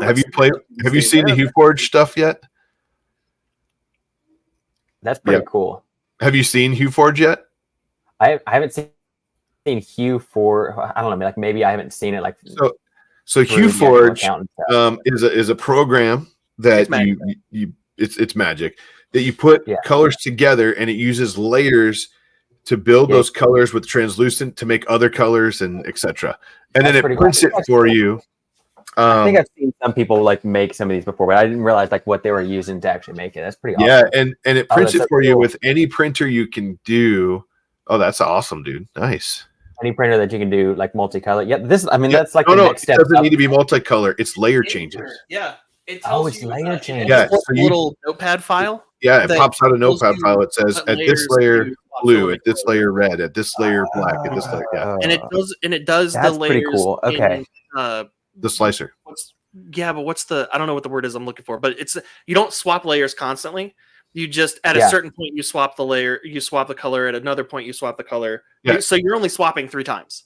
Have you seen the Hugh Forge stuff yet?
That's pretty cool.
Have you seen Hugh Forge yet?
I haven't seen Hugh for I don't know, like maybe I haven't seen it like
so Hugh Forge is a program that it's magic that you put colors together, and it uses layers to build those colors with translucent to make other colors and etc. And then it prints it for you.
I think I've seen some people like make some of these before, but I didn't realize like what they were using to actually make it. That's pretty awesome.
Yeah, and it prints it for you with any printer you can do. Oh, that's awesome, dude. Nice.
Any printer that you can do like multicolor. Yeah, that's like
the
next step.
It doesn't need to be multicolor. It's layer changes.
Yeah.
It's layer changes.
Yeah,
so little notepad file.
Yeah, it pops out a notepad file. It says at this layer blue, at this layer red, at this layer black, at this layer. Yeah,
and it does
that's
the layers.
Pretty cool. Okay.
The slicer.
But what's the? I don't know what the word is I'm looking for. But it's you don't swap layers constantly. You just at a certain point you swap the layer, you swap the color. At another point you swap the color. Yeah. So you're only swapping 3 times.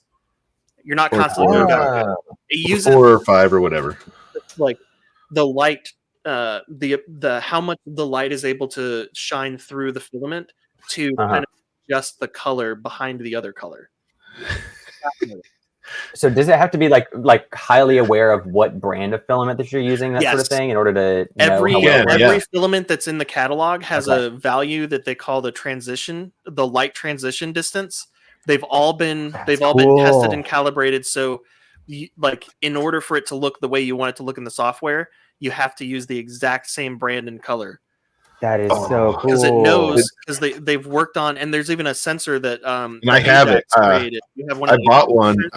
You're not constantly doing that. It uses
4 or 5 or whatever.
Like the light, the how much the light is able to shine through the filament to kind of adjust the color behind the other color.
So does it have to be like highly aware of what brand of filament that you're using, that sort of thing, in order to
every filament that's in the catalog has a value that they call the light transition distance. They've all been tested and calibrated. So like in order for it to look the way you want it to look in the software, you have to use the exact same brand and color.
That is so cool.
Because it knows, because they've worked on, and there's even a sensor that
and I have it.
You have one.
I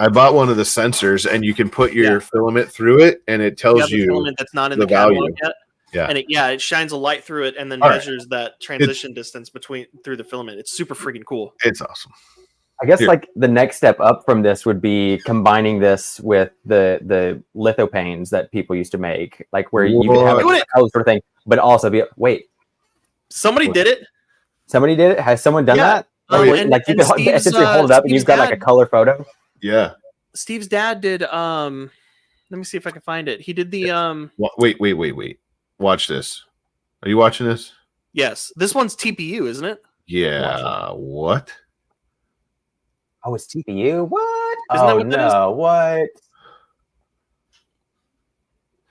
bought one of the sensors, and you can put your filament through it, and it tells you
filament that's not in the catalog yet.
Yeah,
and it shines a light through it, and then measures that transition distance through the filament. It's super freaking cool.
It's awesome.
I guess like the next step up from this would be combining this with the lithopanes that people used to make, like where you could have a color sort of thing, but also
somebody did it.
Somebody did it. Has someone done that? Like you can essentially hold it up and you've got like a color photo.
Yeah.
Steve's dad did. Let me see if I can find it. He did the.
Wait. Watch this. Are you watching this?
Yes. This one's TPU, isn't it?
Yeah. What?
Oh, it's TPU. What?
Isn't that what that is?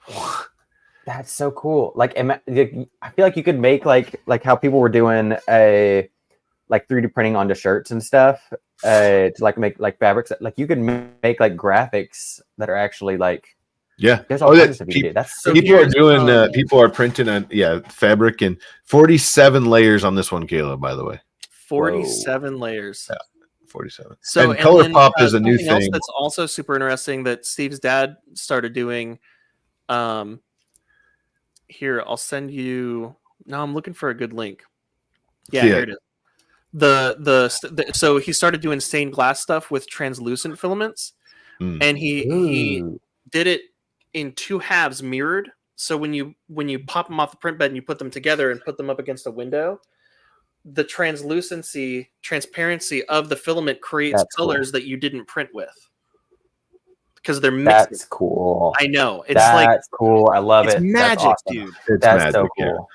What? That's so cool. Like, I feel like you could make like how people were doing a like 3D printing onto shirts and stuff to like make like fabrics. Like you could make like graphics that are actually like there's all kinds of stuff you can do. That's so
people are doing people are printing on fabric and 47 layers on this one, Caleb. By the way,
47 layers.
Yeah. 47.
So
and color pop is a new thing.
Else that's also super interesting that Steve's dad started doing. Here, I'll send you. No, I'm looking for a good link. Yeah, here it is. So he started doing stained glass stuff with translucent filaments, and he did it in 2 halves mirrored. So when you pop them off the print bed and you put them together and put them up against a window, the transparency of the filament creates colors that you didn't print with because they're mixed.
That's cool.
I know.
That's cool. I love it.
It's magic,
awesome.
dude.
That's magic, so cool.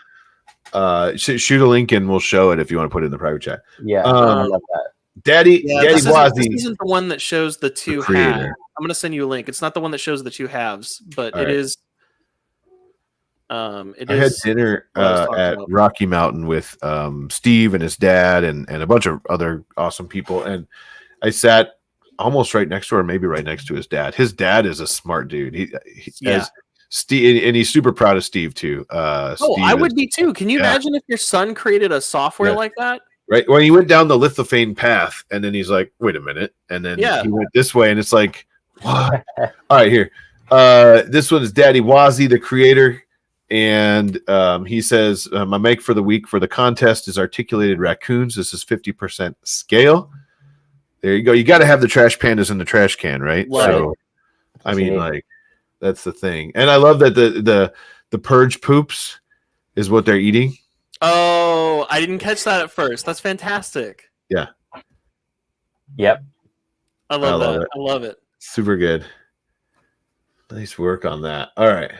Shoot a link and we'll show it if you want to put it in the private chat.
Yeah, I love that.
Daddy
this
Wazzy.
isn't the one that shows the two halves. I'm going to send you a link. It's not the one that shows the two halves, but it is. I
had dinner at Rocky Mountain with Steve and his dad and a bunch of other awesome people, and I sat almost right next to her, maybe right next to his dad. His dad is a smart dude. He has Steve, and he's super proud of Steve too. Steve
I would be too. Can you imagine if your son created a software like that?
Right. When he went down the lithophane path, and then he's like, "Wait a minute," and then he went this way, and it's like, what? All right, here. This one is Daddy Wazzy, the creator, and he says, "My make for the week for the contest is articulated raccoons. This is 50% scale." There you go. You got to have the trash pandas in the trash can, right? So, I mean, like, that's the thing. And I love that the purge poops is what they're eating.
Oh, I didn't catch that at first. That's fantastic.
Yeah.
Yep.
I love that. I love it.
Super good. Nice work on that. All right.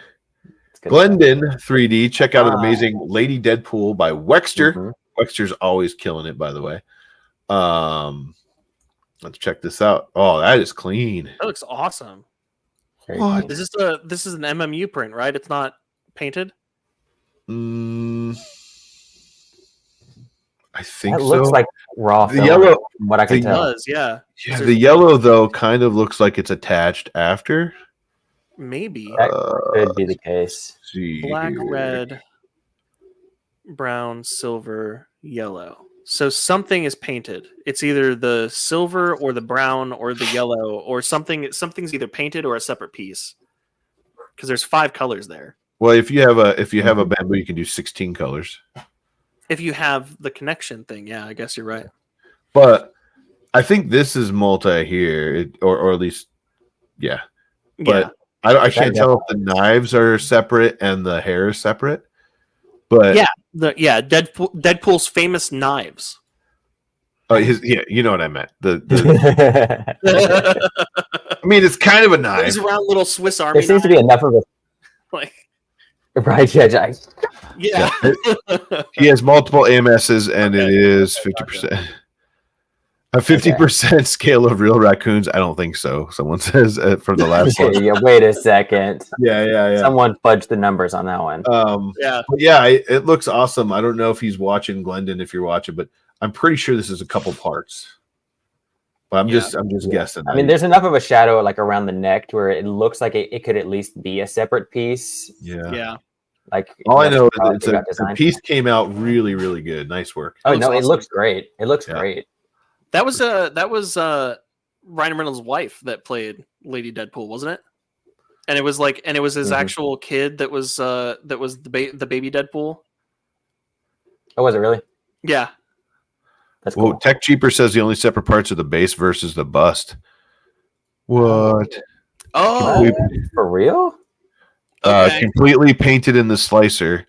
Glendon 3D. Check out an amazing Lady Deadpool by Wexter. Mm-hmm. Wexter's always killing it, by the way. Let's check this out. Oh, that is clean.
That looks awesome.
What?
This is an MMU print, right? It's not painted?
I think
it looks like raw.
The yellow,
from what I can tell.
Does, yeah.
The yellow though kind of looks like it's attached after.
Maybe
that could be the case.
Black, red, brown, silver, yellow. So something is painted. It's either the silver or the brown or the yellow or something. Something's either painted or a separate piece. Because there's 5 colors there.
Well, if you have a bamboo, you can do 16 colors.
If you have the connection thing, yeah, I guess you're right.
But I think this is multi here, or at least, yeah. But I can't tell if the knives are separate and the hair is separate. But
Deadpool's famous knives.
Oh, you know what I meant. I mean, it's kind of a knife.
These round little Swiss Army.
There seems to be enough of it.
Like,
right?
Yeah.
He has multiple AMSs, and it is 50%. A 50% scale of real raccoons? I don't think so. Someone says for the last one.
Yeah, wait a second.
Yeah.
Someone fudged the numbers on that one.
It looks awesome. I don't know if he's watching, Glendon, if you're watching, but I'm pretty sure this is a couple parts. But I'm just guessing.
I mean, there's enough of a shadow like around the neck where it looks like it could at least be a separate piece.
Yeah.
Like
all I know is that the piece came out really, really good. Nice work.
Oh no, it looks great. It looks great.
That was Ryan Reynolds' wife that played Lady Deadpool, wasn't it? And it was his actual kid that was the baby Deadpool.
Oh, was it really?
Yeah.
That's cool.
Well, Tech Cheaper says the only separate parts are the base versus the bust. What?
Oh,
for real?
Completely painted in the slicer.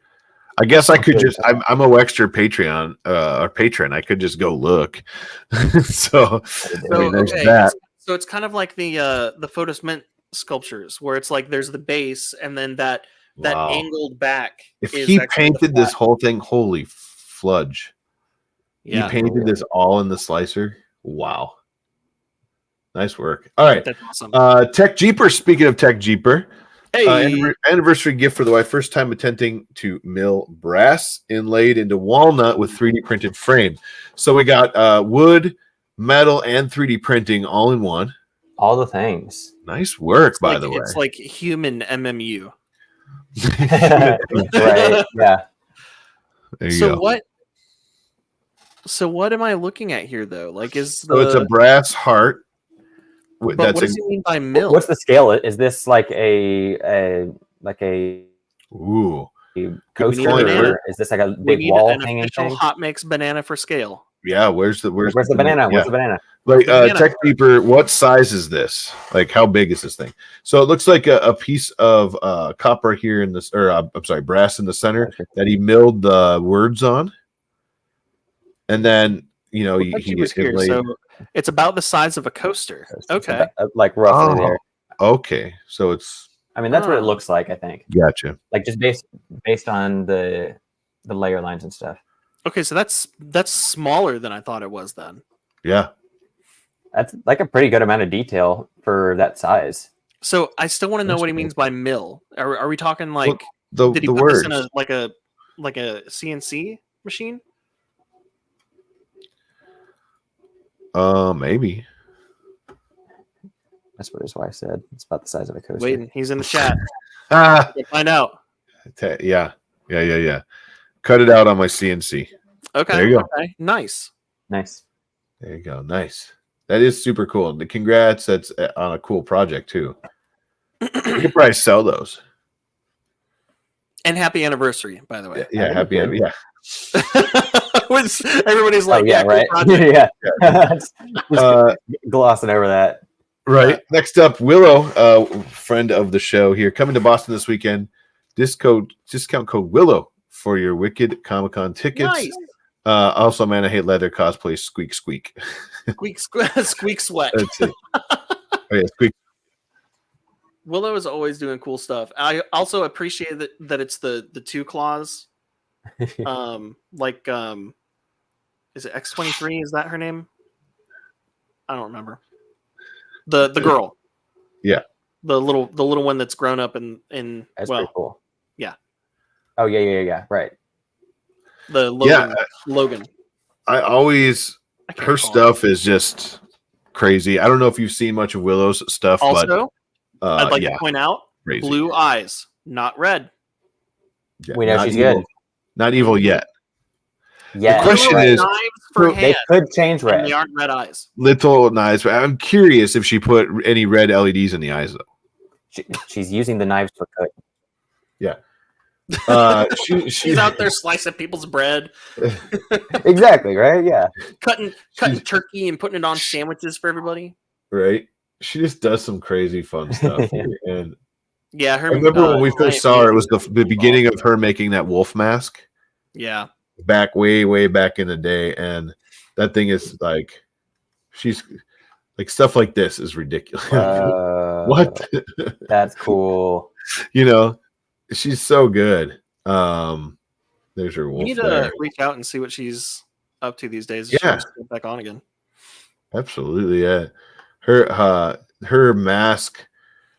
I guess I could just. I'm a Wexter Patreon or patron. I could just go look. so I mean, there's that.
So it's kind of like the Photos Mint sculptures, where it's like there's the base, and then that angled back.
If he painted this whole thing, holy fludge! Yeah, he painted this all in the slicer. Wow, nice work. All right,
that's awesome.
Tech Jeeper. Speaking of Tech Jeeper.
Hey.
Anniversary gift for the wife. First time attempting to mill brass inlaid into walnut with 3D printed frame. So we got wood, metal, and 3D printing all in one.
All the things.
Nice work, by the way.
It's like human MMU.
Right. Yeah.
There you go.
What am I looking at here, though? Like, it's
a brass heart.
But what does he mean by mill?
What's the scale? Is this like a coaster? Or is this like a big wall hanging thing?
Hot mix banana for scale.
Yeah, where's the
banana? What's the banana?
Like Tech Deeper, what size is this? Like how big is this thing? So it looks like a piece of copper here in this, or I'm sorry, brass in the center that he milled the words on, and then he
here. So it's about the size of a coaster. Okay,
like roughly there.
Okay, so it's.
I mean, that's what it looks like. I think.
Gotcha.
Like just based on the the layer lines and stuff.
Okay, so that's smaller than I thought it was then.
Yeah.
That's like a pretty good amount of detail for that size.
So I still want to know
That's
what he
cool.
means by mill. Are we talking like
The
did he
the
put
words.
this in a CNC machine?
Maybe.
That's what his wife said. It's about the size of a coaster.
Waiting, he's in the chat.
Ah.
We'll find out.
Yeah. Cut it out on my CNC.
Okay.
There you go.
Okay. Nice.
Nice.
There you go. Nice. That is super cool. Congrats. That's on a cool project too. You could probably sell those.
And happy anniversary, by the way.
Yeah. Happy. Yeah.
Everybody's like,
yeah,
cool
right.
project.
Just glossing over that.
Right. Next up, Willow, friend of the show here, coming to Boston this weekend. Discount code Willow for your Wicked Comic-Con tickets.
Nice.
Also, man, I hate leather cosplay. Squeak.
Squeak sweat.
That's it. Oh, yeah, squeak.
Willow is always doing cool stuff. I also appreciate that it's the two claws. Is it X-23? Is that her name? I don't remember. The girl.
Yeah.
The little one that's grown up in
That's pretty cool.
Yeah.
Oh yeah. Right.
The Logan. Logan.
I always her stuff is just crazy. I don't know if you've seen much of Willow's stuff,
Also,
but
I'd like to point out
crazy.
blue eyes, not red.
Yeah,
We know
not
she's
evil.
good.
Not evil yet.
Yeah.
The question
Little
is,
knives for
they
hands,
could change
and
red.
they aren't red eyes.
little knives. But I'm curious if she put any red LEDs in the eyes though.
She's using the knives for cut.
She's out there slicing people's bread,
Exactly. Right. Yeah.
cutting turkey and putting it on sandwiches for everybody.
Right? She just does some crazy fun stuff. And
Yeah, her.
I remember when we
giant
first saw her, it was the
meat-
beginning of her making that wolf mask
Yeah,
back way back in the day, and that thing is like, she's like, stuff like this is ridiculous. What?
That's cool.
You know, she's so good. There's her
we
wolf
need
there.
to reach out and see what she's up to these days.
Yeah.
She wants to get back on again.
Absolutely, yeah. Her mask.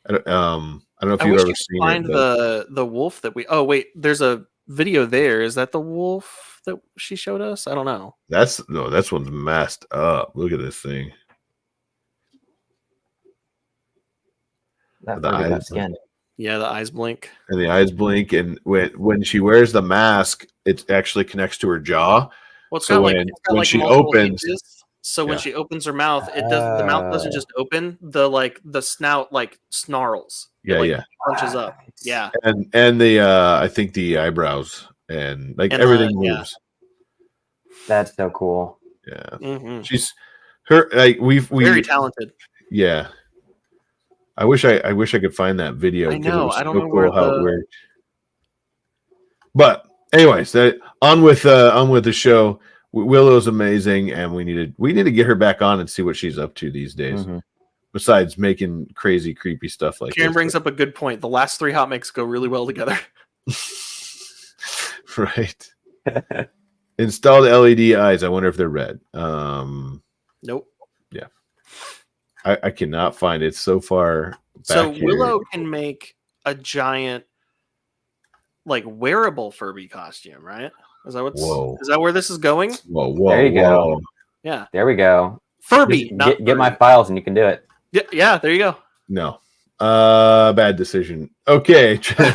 I don't know if
I
you've
wish
ever
you could
seen
find
it. But
the wolf that we. Oh wait, there's a video there. Is that the wolf that she showed us? I don't know.
that's one's messed up. Look at this thing.
That
The
Furby got
eyes.
skinned.
Yeah, the eyes blink.
And the eyes blink, and when she wears the mask, it actually connects to her jaw.
Well, it's
So
got like,
when-
it's got
when
like
she
multiple
opens-
hinges. So when
Yeah.
she opens her mouth, the mouth doesn't just open. The snout like snarls. It,
Yeah,
like,
yeah.
punches up. Yeah.
And the I think the eyebrows and like
And,
everything
yeah.
moves.
That's so cool.
Yeah.
hmm
She's her like we
Very talented.
yeah. I wish I could find that video.
I
'cause it
know.
was
I don't
so
know
cool
where
how it
the-
worked. But anyways, on with the show. Willow's amazing, and we need to get her back on and see what she's up to these days.
Mhm.
Besides making crazy, creepy stuff like
Karen
this.
brings up a good point. The last three hot mix go really well together.
Right. Installed LED eyes. I wonder if they're red.
Nope.
I cannot find it so far.
So
back
Willow
here.
can make a giant, like wearable Furby costume, right? Is that
Whoa.
Is that where this is going?
Whoa.
There you go.
Yeah,
There we go.
Furby.
Just
Not
get my
Furby.
files and you can do it.
Yeah, there you go.
No. Bad decision. Okay.
Hey,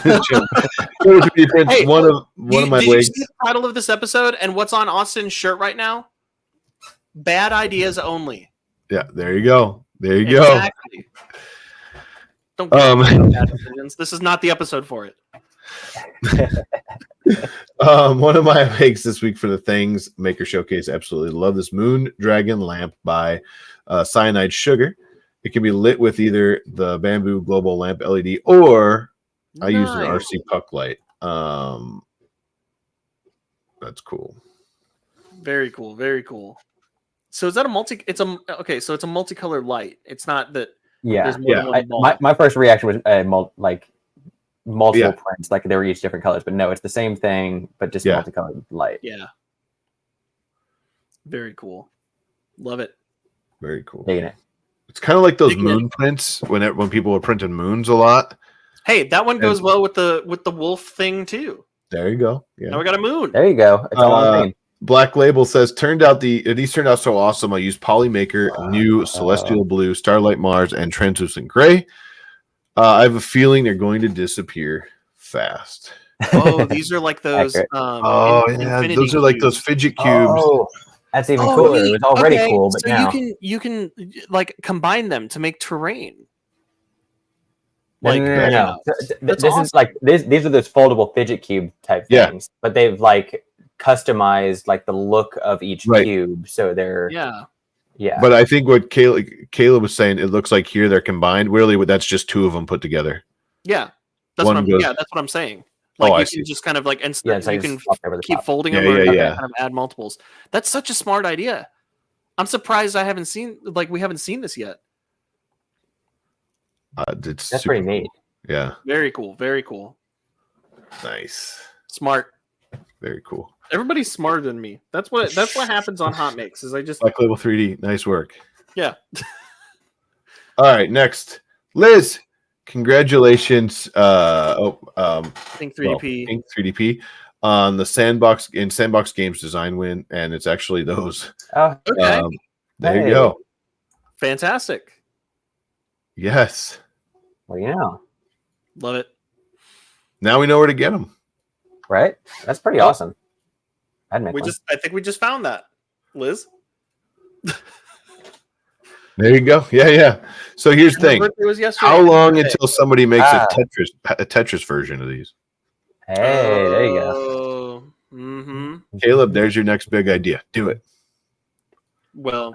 one of my
did you
legs.
see the title of this episode and what's on Austin's shirt right now? Bad ideas only.
Yeah, there you go. There you go.
Exactly. Don't get bad decisions. This is not the episode for it.
One of my picks this week for the Things Maker Showcase. Absolutely love this Moon Dragon lamp by Cyanide Sugar. It can be lit with either the Bamboo Global Lamp LED or I use an
Nice.
RC puck light. That's cool.
Very cool. Very cool. So is that a multi? It's a okay. So it's a multicolored light. It's not that
Yeah.
there's more than one ball.
My first reaction was multiple prints, like they were each different colors. But no, it's the same thing, but just multicolored light.
Yeah. Very cool. Love it.
Very cool.
Digging it.
It's kind of like those moon prints when people were printing moons a lot.
Hey, that one goes well with the wolf thing too.
There you go. Yeah.
Now we got a moon.
There you go. It's all on theme.
Black Label says, these turned out so awesome. I used Polymaker, new Celestial Blue, Starlight Mars, and Translucent Gray. I have a feeling they're going to disappear fast.
Oh, these are like those.
Those are like those fidget cubes.
Oh, that's even cooler. It was already cool, but
so
now
you can like combine them to make terrain.
No. This is like these are those foldable fidget cube type things, but they've like customized like the look of each cube, so they're yeah.
But I think what Caleb was saying, it looks like here they're combined. Really, that's just two of them put together.
Yeah, that's what I'm saying. Like you can just kind of like you can keep folding them or kind of add multiples. That's such a smart idea. I'm surprised we haven't seen this yet.
That's pretty neat.
Yeah.
Very cool. Very cool.
Nice.
Smart.
Very cool.
Everybody's smarter than me. That's what happens on Hot Mix. Is I just
Black Label 3D. Nice work.
Yeah.
All right. Next, Liz. Congratulations.
Think 3DP.
Think 3DP on the Sandbox Games design win, and it's actually those.
Oh,
okay.
There you go.
Fantastic.
Yes.
Well, you know.
Love it.
Now we know where to get them.
Right? That's pretty awesome. I'd make one.
I think we just found that, Liz.
There you go. Yeah. So here's the thing. How long until somebody makes a Tetris version of these?
Hey, there you go.
Mm-hmm.
Caleb, there's your next big idea. Do it.
Well,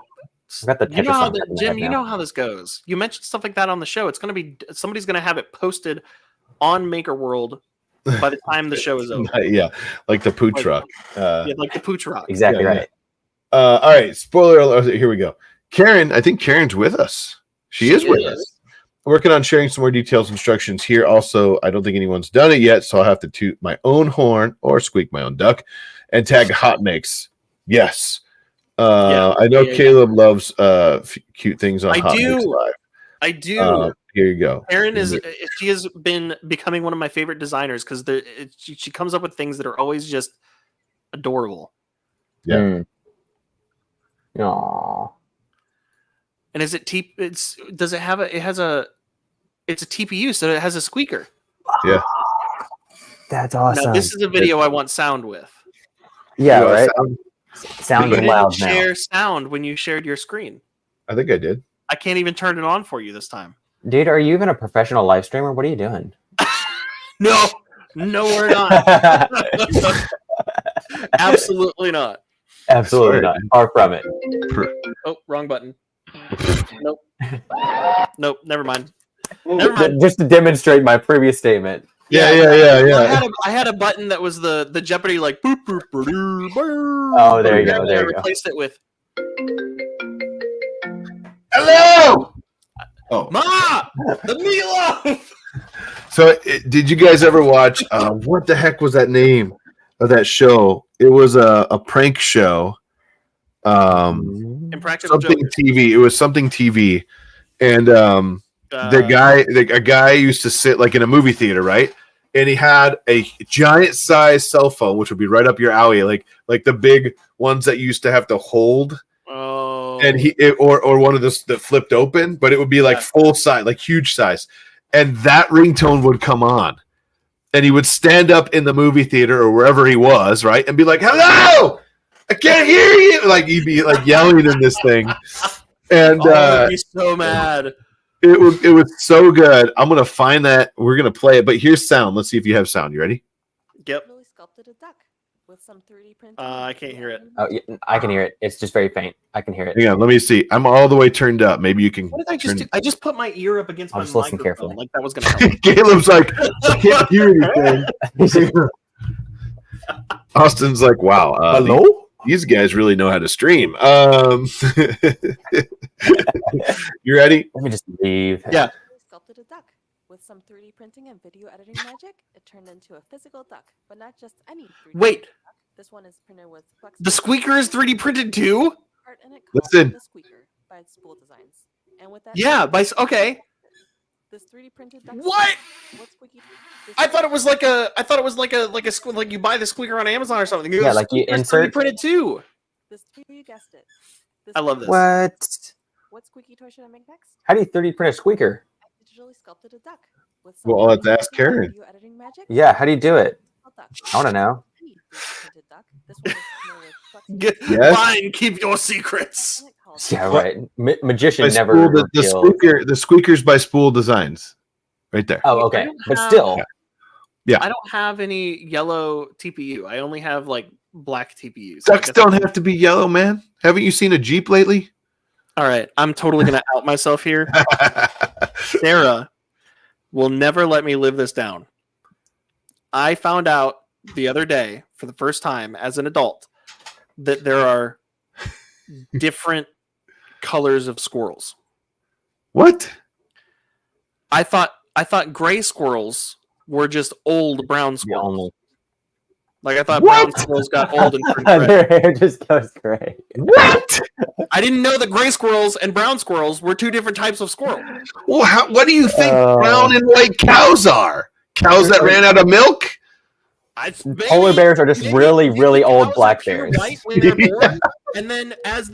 Jim,
you know how this goes. You mentioned stuff like that on the show. It's going to be somebody's going to have it posted on Maker World by the time the show is over.
Yeah, like the poo truck.
Like the poo truck.
Exactly right.
All right, spoiler alert. Here we go. Karen, I think Karen's with us. She is with us. Working on sharing some more details, instructions here. Also, I don't think anyone's done it yet, so I'll have to toot my own horn or squeak my own duck and tag Hot Mix. Yes. I know Caleb loves cute things on Hot Mix Live.
I do.
Here you go.
Karen she has been becoming one of my favorite designers because she comes up with things that are always just adorable.
Yeah.
Aww.
And is it it's a TPU, so it has a squeaker.
Yeah.
That's awesome.
Now, this is a video I want sound with.
Yeah, right. Sound
is
loud now.
Share sound when you shared your screen.
I think I did.
I can't even turn it on for you this time.
Dude, are you even a professional live streamer? What are you doing?
No, we're not. Absolutely not.
Absolutely not. Far from it.
Oh, wrong button. Nope. Never mind.
Just to demonstrate my previous statement.
Yeah.
I had a button that was the Jeopardy like boop boop boop.
Oh, there you go.
I replaced it with
hello. Oh,
Ma, the meatloaf.
So, did you guys ever watch? What the heck was that name of that show? It was a prank show.
Impractical
something
Jokers.
TV. It was something TV, and a guy used to sit like in a movie theater, right? And he had a giant size cell phone, which would be right up your alley, like the big ones that you used to have to hold.
Oh.
And or one of those that flipped open, but it would be like full size, like huge size. And that ringtone would come on. And he would stand up in the movie theater or wherever he was, right? And be like, hello, I can't hear you. Like he'd be like yelling in this thing. And
I'd be so mad.
It was so good. I'm gonna find that. We're gonna play it, but here's sound. Let's see if you have sound. You ready?
Yep.
Sculpted a duck with some 3D printing.
I can't hear it.
Oh, yeah, I can hear it. It's just very faint. I can hear it.
Hang on, let me see. I'm all the way turned up. Maybe you can.
What did I just do? I just put my ear up against my
listen
microphone.
carefully.
Like that was gonna help.
Caleb's like, I can't hear anything. Austin's like, wow.
Hello?
These guys really know how to stream. You ready?
Let me just leave.
Yeah.
Sculpted a duck With some 3D printing and video editing magic, it turned into a physical duck, but not just any 3D
Wait,
duck. This one is printed with
the squeaker is 3D printed too?
art in it called
Listen.
The Squeaker by Spool Designs. And with that,
Yeah, okay.
This 3D printed duck.
What?
What's squeaky?
I thought it was like a like you buy the squeaker on Amazon or something.
Yeah, like you insert.
3D printed too.
This you guessed it.
I love this.
What squeaky toy should I make next?
How do you 3D print a squeaker?
I digitally sculpted a duck. With
Well, let's ask
3D
Karen.
video editing magic.
Yeah, how do you do it?
Duck.
I want to know.
Any 3D printed duck. This one is printed with
Yes.
Fine, keep your secrets.
Yeah, right. Magician
By
never.
Spool, the
reveals-
squeaker, the squeakers by Spool Designs, right there.
Oh, okay, but still.
Yeah.
I don't have any yellow TPU. I only have like black TPUs.
Ducks don't have to be yellow, man. Haven't you seen a Jeep lately?
All right, I'm totally gonna out myself here. Sarah will never let me live this down. I found out the other day for the first time as an adult that there are different colors of squirrels.
What?
I thought gray squirrels were just old brown
The
squirrels.
only.
Like I thought
What?
brown squirrels got old and turned gray.
Their hair just goes gray.
What?
I didn't know that gray squirrels and brown squirrels were two different types of squirrel.
Well, what do you think brown and white cows are? Cows that ran out of milk?
Polar bears are just really, really old
cows
black
are pure
bears.
white when they're born, and then as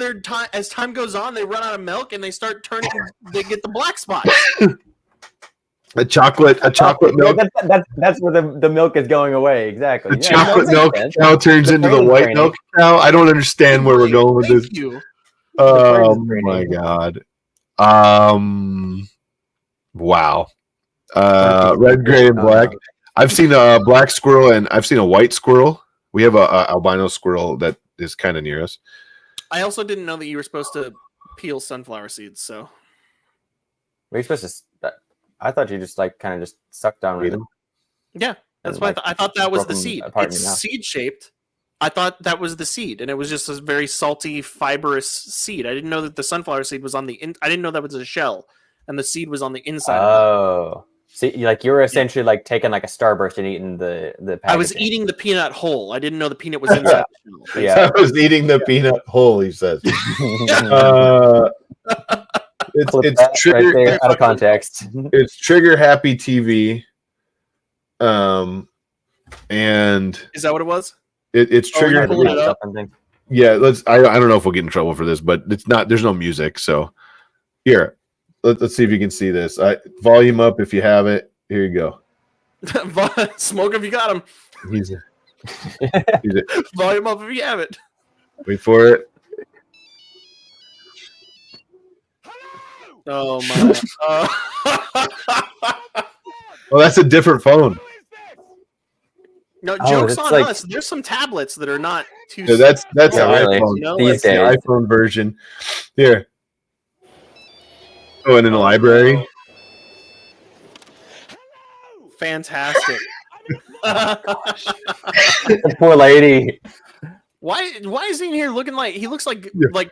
time goes on, they run out of milk and they start turning. They get the black spots.
A chocolate milk.
That's where the milk is going away. Exactly.
The
Yeah,
chocolate
that makes
milk
sense.
cow turns
The
into the
training
white
training.
milk cow. I don't understand where we're going with this.
Thank you.
Oh
training.
my god. Wow. Red, gray, and black. I've seen a black squirrel and I've seen a white squirrel. We have a albino squirrel that is kind of near us.
I also didn't know that you were supposed to peel sunflower seeds. So
Were you supposed to? I thought you just like kind of just sucked down with them.
yeah, that's
And,
why
like,
I thought that was
broke
the
them
seed.
apart in
It's
your mouth.
seed shaped. I thought that was the seed, and it was just a very salty, fibrous seed. I didn't know that the sunflower seed was on the. I didn't know that was a shell, and the seed was on the inside.
Oh, see, you were essentially like taking like a Starburst and eating the packaging.
I was eating the peanut whole. I didn't know the peanut was inside the shell.
Yeah.
I was eating the peanut whole, he says. It's
Clip
it's
that right
trigger
there out of context.
it's trigger happy TV. And
Is that what it was?
it's
Oh,
trigger
you're pulling it up?
Yeah, I don't know if we'll get in trouble for this, but it's not. There's no music, so here. Let's see if you can see this. Volume up if you have it. Here you go.
Smoke if you got him.
He's
Volume up if you have it.
wait for it.
Oh my!
Oh, that's a different phone.
No,
Oh,
jokes
it's
on
like-
us. There's some tablets that are not too.
Yeah, that's
Yeah,
an
really.
iPhone.
You know,
These
The
days.
iPhone version. Here. Oh, and in the library.
Fantastic.
The poor lady.
Why is he in here looking like he looks like
Yeah.
like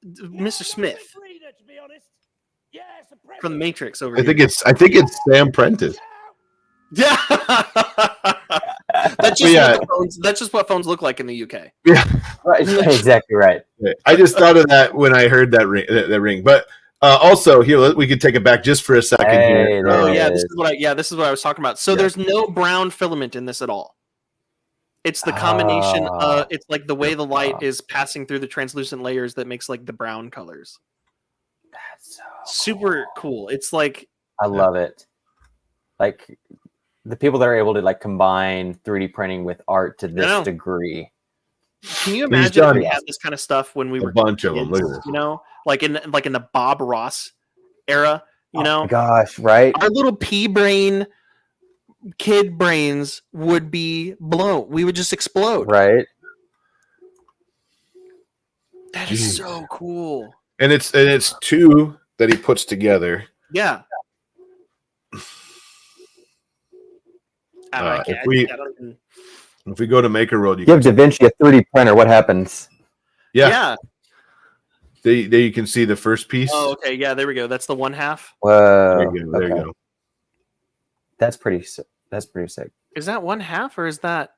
Mr. Smith from the Matrix over
I
here?
think it's Sam Prentice.
Yeah. That's just
Yeah.
what the phones, that's just what phones look like in the UK.
Right, exactly right.
I just thought of that when I heard that ring. But also here, we could take it back just for a second
Hey,
here.
there
Oh
it
yeah,
is.
this is what I was talking about. So
Yeah.
there's no brown filament in this at all. It's the combination
Ah.
it's like the way the light is passing through the translucent layers that makes like the brown colors.
That's so
Super cool. It's like
I love it. Like the people that are able to like combine 3D printing with art to
know.
this degree.
can you
He's
imagine if
done
we had this kind of stuff when we
A
were
bunch of them.
kids,
Look at this.
you know, like in the Bob Ross era, you
Oh
know,
my gosh, right?
our little pea brain kid brains would be blown. We would just explode.
Right.
That is
Jeez.
so cool.
And it's two that he puts together.
Yeah. I
if we-
don't even-
If we go to Maker Road, you
Give
can,
Da Vinci a 3D printer. What happens?
yeah, there you can see the first piece.
Oh, okay. Yeah, there we go. That's the one half.
Whoa.
There you go. There you
okay.
go.
That's pretty sick.
Is that one half or is that?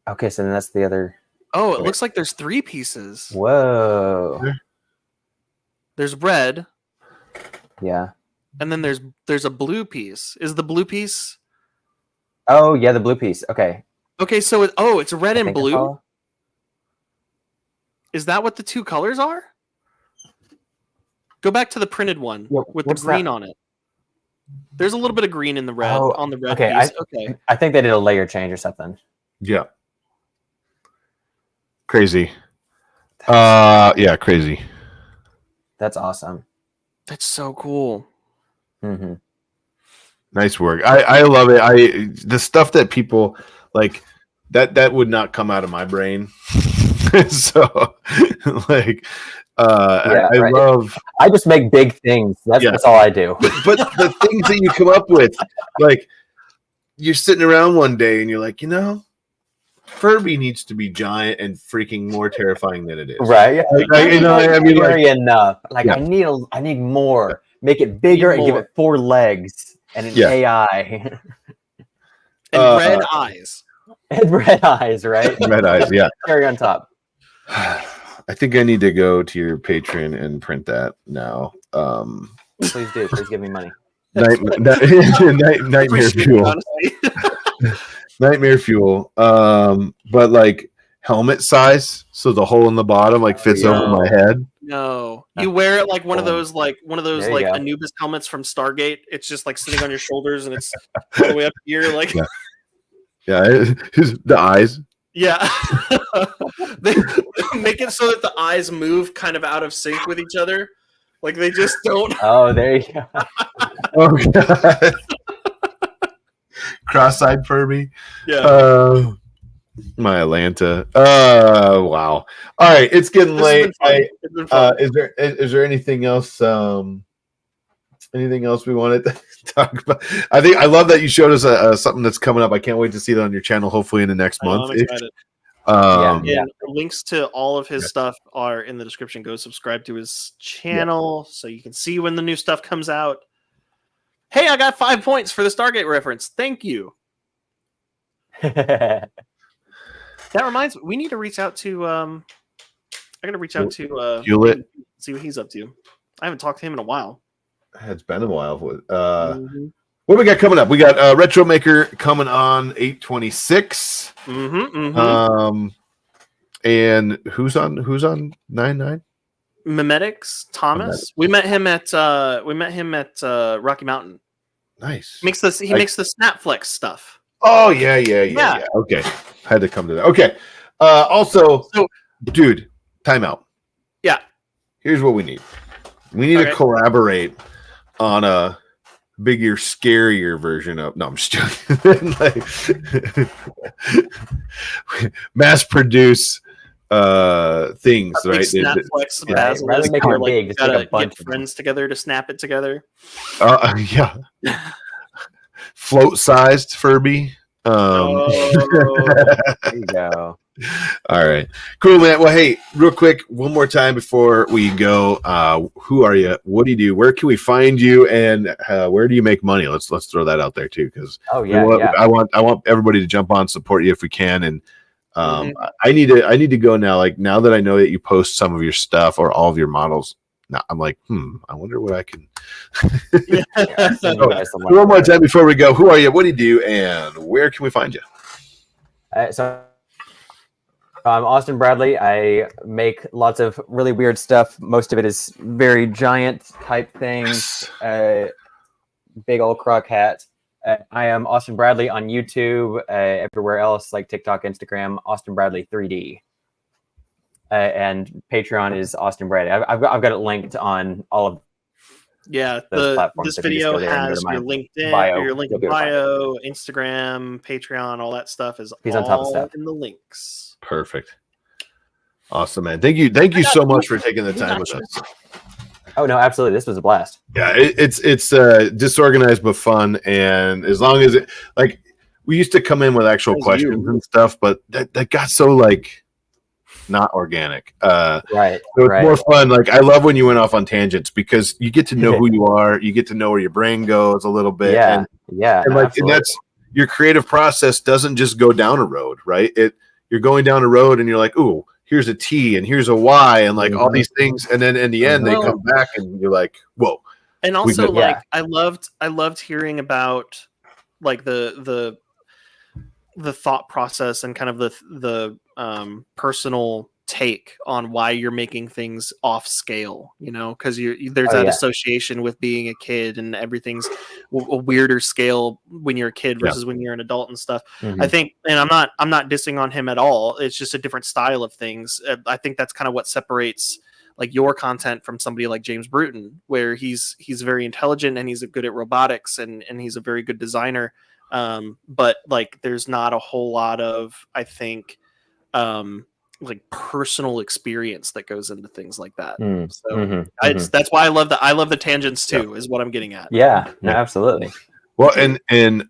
Okay, so then that's the other.
Oh, it looks like there's 3 pieces.
Whoa.
There's red,
Yeah.
and then there's a blue piece. Is the blue piece?
Oh yeah, the blue piece. Okay.
Okay, so it's red
I
and
think I
blue.
follow.
Is that what the 2 colors are? Go back to the printed one
Yeah,
with the
what's
green
that?
on it. There's a little bit of green in the red
Oh,
on the red
okay,
piece. Okay.
I think they did a layer change or something.
Yeah. Crazy. Yeah, crazy.
That's awesome.
That's so cool.
Mm-hmm.
Nice work. I love it. The stuff that people like that would not come out of my brain. So like I
right.
love
I just make big things. That's all I do.
but the things that you come up with, like you're sitting around one day and you're like, Furby needs to be giant and freaking more terrifying than it is.
Right.
I mean,
scary enough. Like
Yeah.
I need more. Make it bigger and give it 4 legs and an AI.
And red eyes.
And red eyes, right?
Red eyes, yeah.
Cherry on top.
I think I need to go to your Patreon and print that now.
Please do. Please give me money.
Nightmare fuel. Nightmare fuel. But like helmet size, so the hole in the bottom like fits over my head.
No, you wear it like one of those like
There you go.
Anubis helmets from Stargate. It's just like sitting on your shoulders and it's all the way up here. Like,
yeah, the eyes.
Yeah, they make it so that the eyes move kind of out of sync with each other. Like they just don't.
Oh, there you go.
Oh god. Cross-eyed Furby.
Yeah.
My Atlanta. Wow. All right, it's getting late. Is there anything else? Anything else we wanted to talk about? I love that you showed us something that's coming up. I can't wait to see that on your channel. Hopefully in the next month.
I'm excited.
Yeah.
Links to all of his stuff are in the description. Go subscribe to his channel so you can see when the new stuff comes out. Hey, I got 5 points for the Stargate reference. Thank you. That reminds me, we need to reach out to I gotta reach out to
Hewlett.
See what he's up to. I haven't talked to him in a while.
It's been a while. What do we got coming up? We got Retro Maker coming on 8/26. And who's on 9/9?
Mimetics Thomas. We met him at Rocky Mountain.
Nice.
He makes the Snapflex stuff.
Oh yeah. Okay, had to come to that. Okay. Also, dude, timeout.
Yeah.
Here's what we need. We need to collaborate on a bigger, scarier version of. No, I'm just joking. Mass produce things, right?
Snapflex,
rather make it big, just
gotta
take a bunch
get friends together to snap it together.
Yeah. Float-sized Furby.
There you go.
All right, cool, man. Well, hey, real quick, one more time before we go. Who are you? What do you do? Where can we find you? And where do you make money? Let's throw that out there too, because I want everybody to jump on, support you if we can. And I need to go now. Like now that I know that you post some of your stuff or all of your models, now I'm like, I wonder what I can. One more time before we go. Who are you? What do you do? And where can we find you?
So I'm Austin Bradley. I make lots of really weird stuff. Most of it is very giant type things. Big old Croc hat. I am Austin Bradley on YouTube. Everywhere else like TikTok, Instagram, Austin Bradley 3D. And Patreon is Austin Bradley. I've got it linked on all of.
Yeah,
platforms.
this
If you just
video
go there and go
has
to my
your LinkedIn,
bio,
your link
you'll be able to find
bio, Instagram, Patreon, all that stuff is
He's
all
on top of stuff.
in the links.
Perfect. Awesome, man. Thank you so much for taking the time with us.
Oh no, absolutely. This was a blast.
Yeah, it's disorganized but fun, and as long as it like we used to come in with actual questions and stuff, but that got so like not organic.
Right.
So it's more fun. Like I love when you went off on tangents because you get to know who you are. You get to know where your brain goes a little bit.
Yeah.
And that's your creative process doesn't just go down a road, right? You're going down a road and you're like, ooh, here's a T and here's a Y and like all these things. And then in the end, they come back and you're like, whoa.
And also like, I loved hearing about like the thought process and kind of the personal take on why you're making things off scale, you know, because there's that association with being a kid and everything's a weirder scale when you're a kid versus when you're an adult and stuff. I think, and I'm not dissing on him at all. It's just a different style of things. I think that's kind of what separates like your content from somebody like James Bruton, where he's very intelligent and he's good at robotics and he's a very good designer. But like there's not a whole lot of, I think, like personal experience that goes into things like that. That's why I love the tangents too, is what I'm getting at.
Yeah, no, absolutely.
Well, and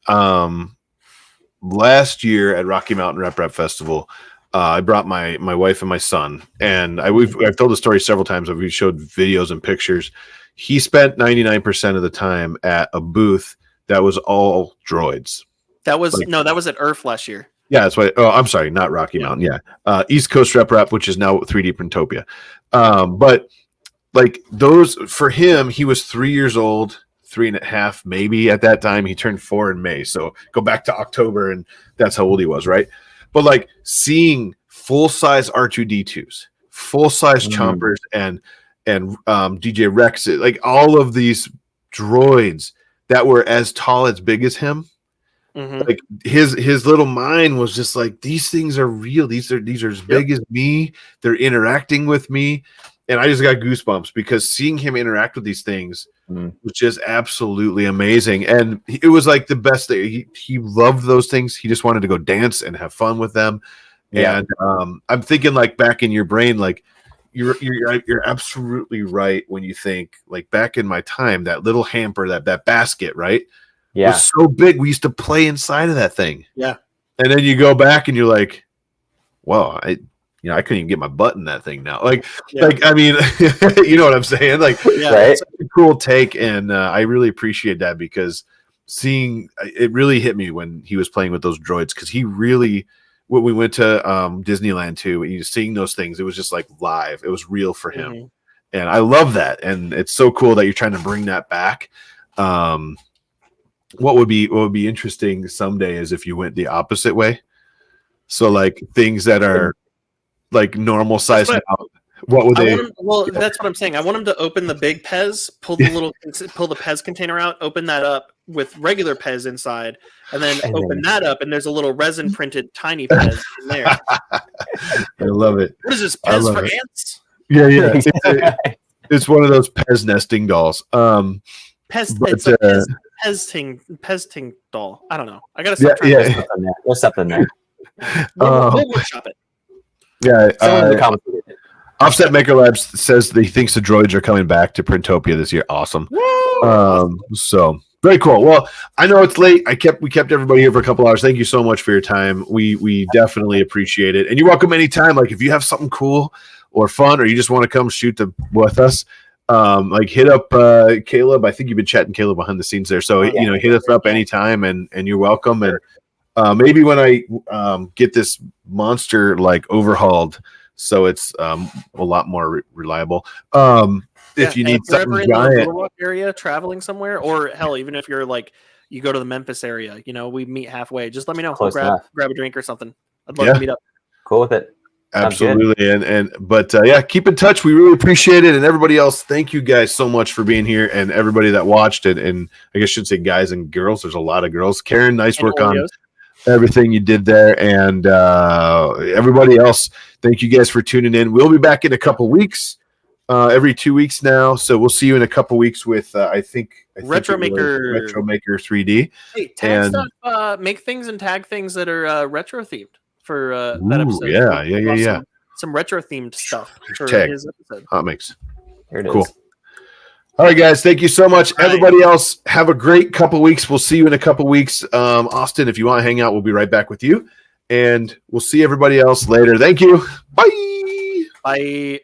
last year at Rocky Mountain Rep Festival, I brought my wife and my son, and I've told the story several times. We showed videos and pictures. He spent 99% of the time at a booth that was all droids.
That was at ERF last year.
Yeah, that's why. Oh, I'm sorry, not Rocky Mountain. Yeah, East Coast Rep, which is now 3D Printopia. But like those for him, he was 3 years old, 3.5 maybe at that time. He turned 4 in May, so go back to October, and that's how old he was, right? But like seeing full size R2D2s, full size Chompers, and DJ Rex, like all of these droids that were as tall as big as him. Like his little mind was just like, these things are real. These are as big as me. They're interacting with me, and I just got goosebumps because seeing him interact with these things was just absolutely amazing. And it was like the best thing. He loved those things. He just wanted to go dance and have fun with them. And I'm thinking like back in your brain, like you're absolutely right when you think like back in my time, that little hamper, that basket, right? Was so big. We used to play inside of that thing. Yeah. And then you go back and you're like, well, I couldn't even get my butt in that thing now. Like I mean, you know what I'm saying? Like, it's a cool take. And I really appreciate that because it really hit me when he was playing with those droids. Cause he really, when we went to Disneyland too, and he was seeing those things, it was just like live. It was real for him. And I love that. And it's so cool that you're trying to bring that back. What would be interesting someday is if you went the opposite way. So like things that are like normal size now, what would they?
That's what I'm saying. I want him to open the big Pez, pull the Pez container out, open that up with regular Pez inside, and then open that up, and there's a little resin printed tiny Pez in there.
I love it.
What is this, Pez for ants?
Yeah. It's one of those Pez nesting dolls.
Pez ting doll. I don't know. I gotta stop trying
to there's something there.
We'll workshop it.
Yeah. Offset Maker Labs says that he thinks the droids are coming back to Printopia this year. Awesome. So very cool. Well, I know it's late. We kept everybody here for a couple hours. Thank you so much for your time. We definitely appreciate it. And you're welcome anytime. Like if you have something cool or fun, or you just want to come shoot with us, like hit up Caleb. I think you've been chatting Caleb behind the scenes there. So hit us up anytime, and you're welcome. And maybe when I get this monster like overhauled, so it's a lot more reliable. If you need something
in
giant,
the Little Rock area, traveling somewhere, or hell, even if you're like you go to the Memphis area, we meet halfway. Just let me know. Grab a drink or something. I'd love to meet up.
Cool with it.
Absolutely. But keep in touch. We really appreciate it. And everybody else, thank you guys so much for being here, and everybody that watched it. And I guess I should say guys and girls. There's a lot of girls. Karen, nice work on everything you did there. And everybody else, thank you guys for tuning in. We'll be back in a couple weeks, every 2 weeks now. So we'll see you in a couple weeks with, I think
Retro Maker
3D.
Hey, tag stuff, make things and tag things that are retro themed. For that episode.
Yeah.
Some retro themed stuff for his episode.
Hot mix.
Here it is.
Cool. All right, guys. Thank you so much. Everybody else, have a great couple weeks. We'll see you in a couple weeks. Austin, if you want to hang out, we'll be right back with you. And we'll see everybody else later. Thank you. Bye.
Bye.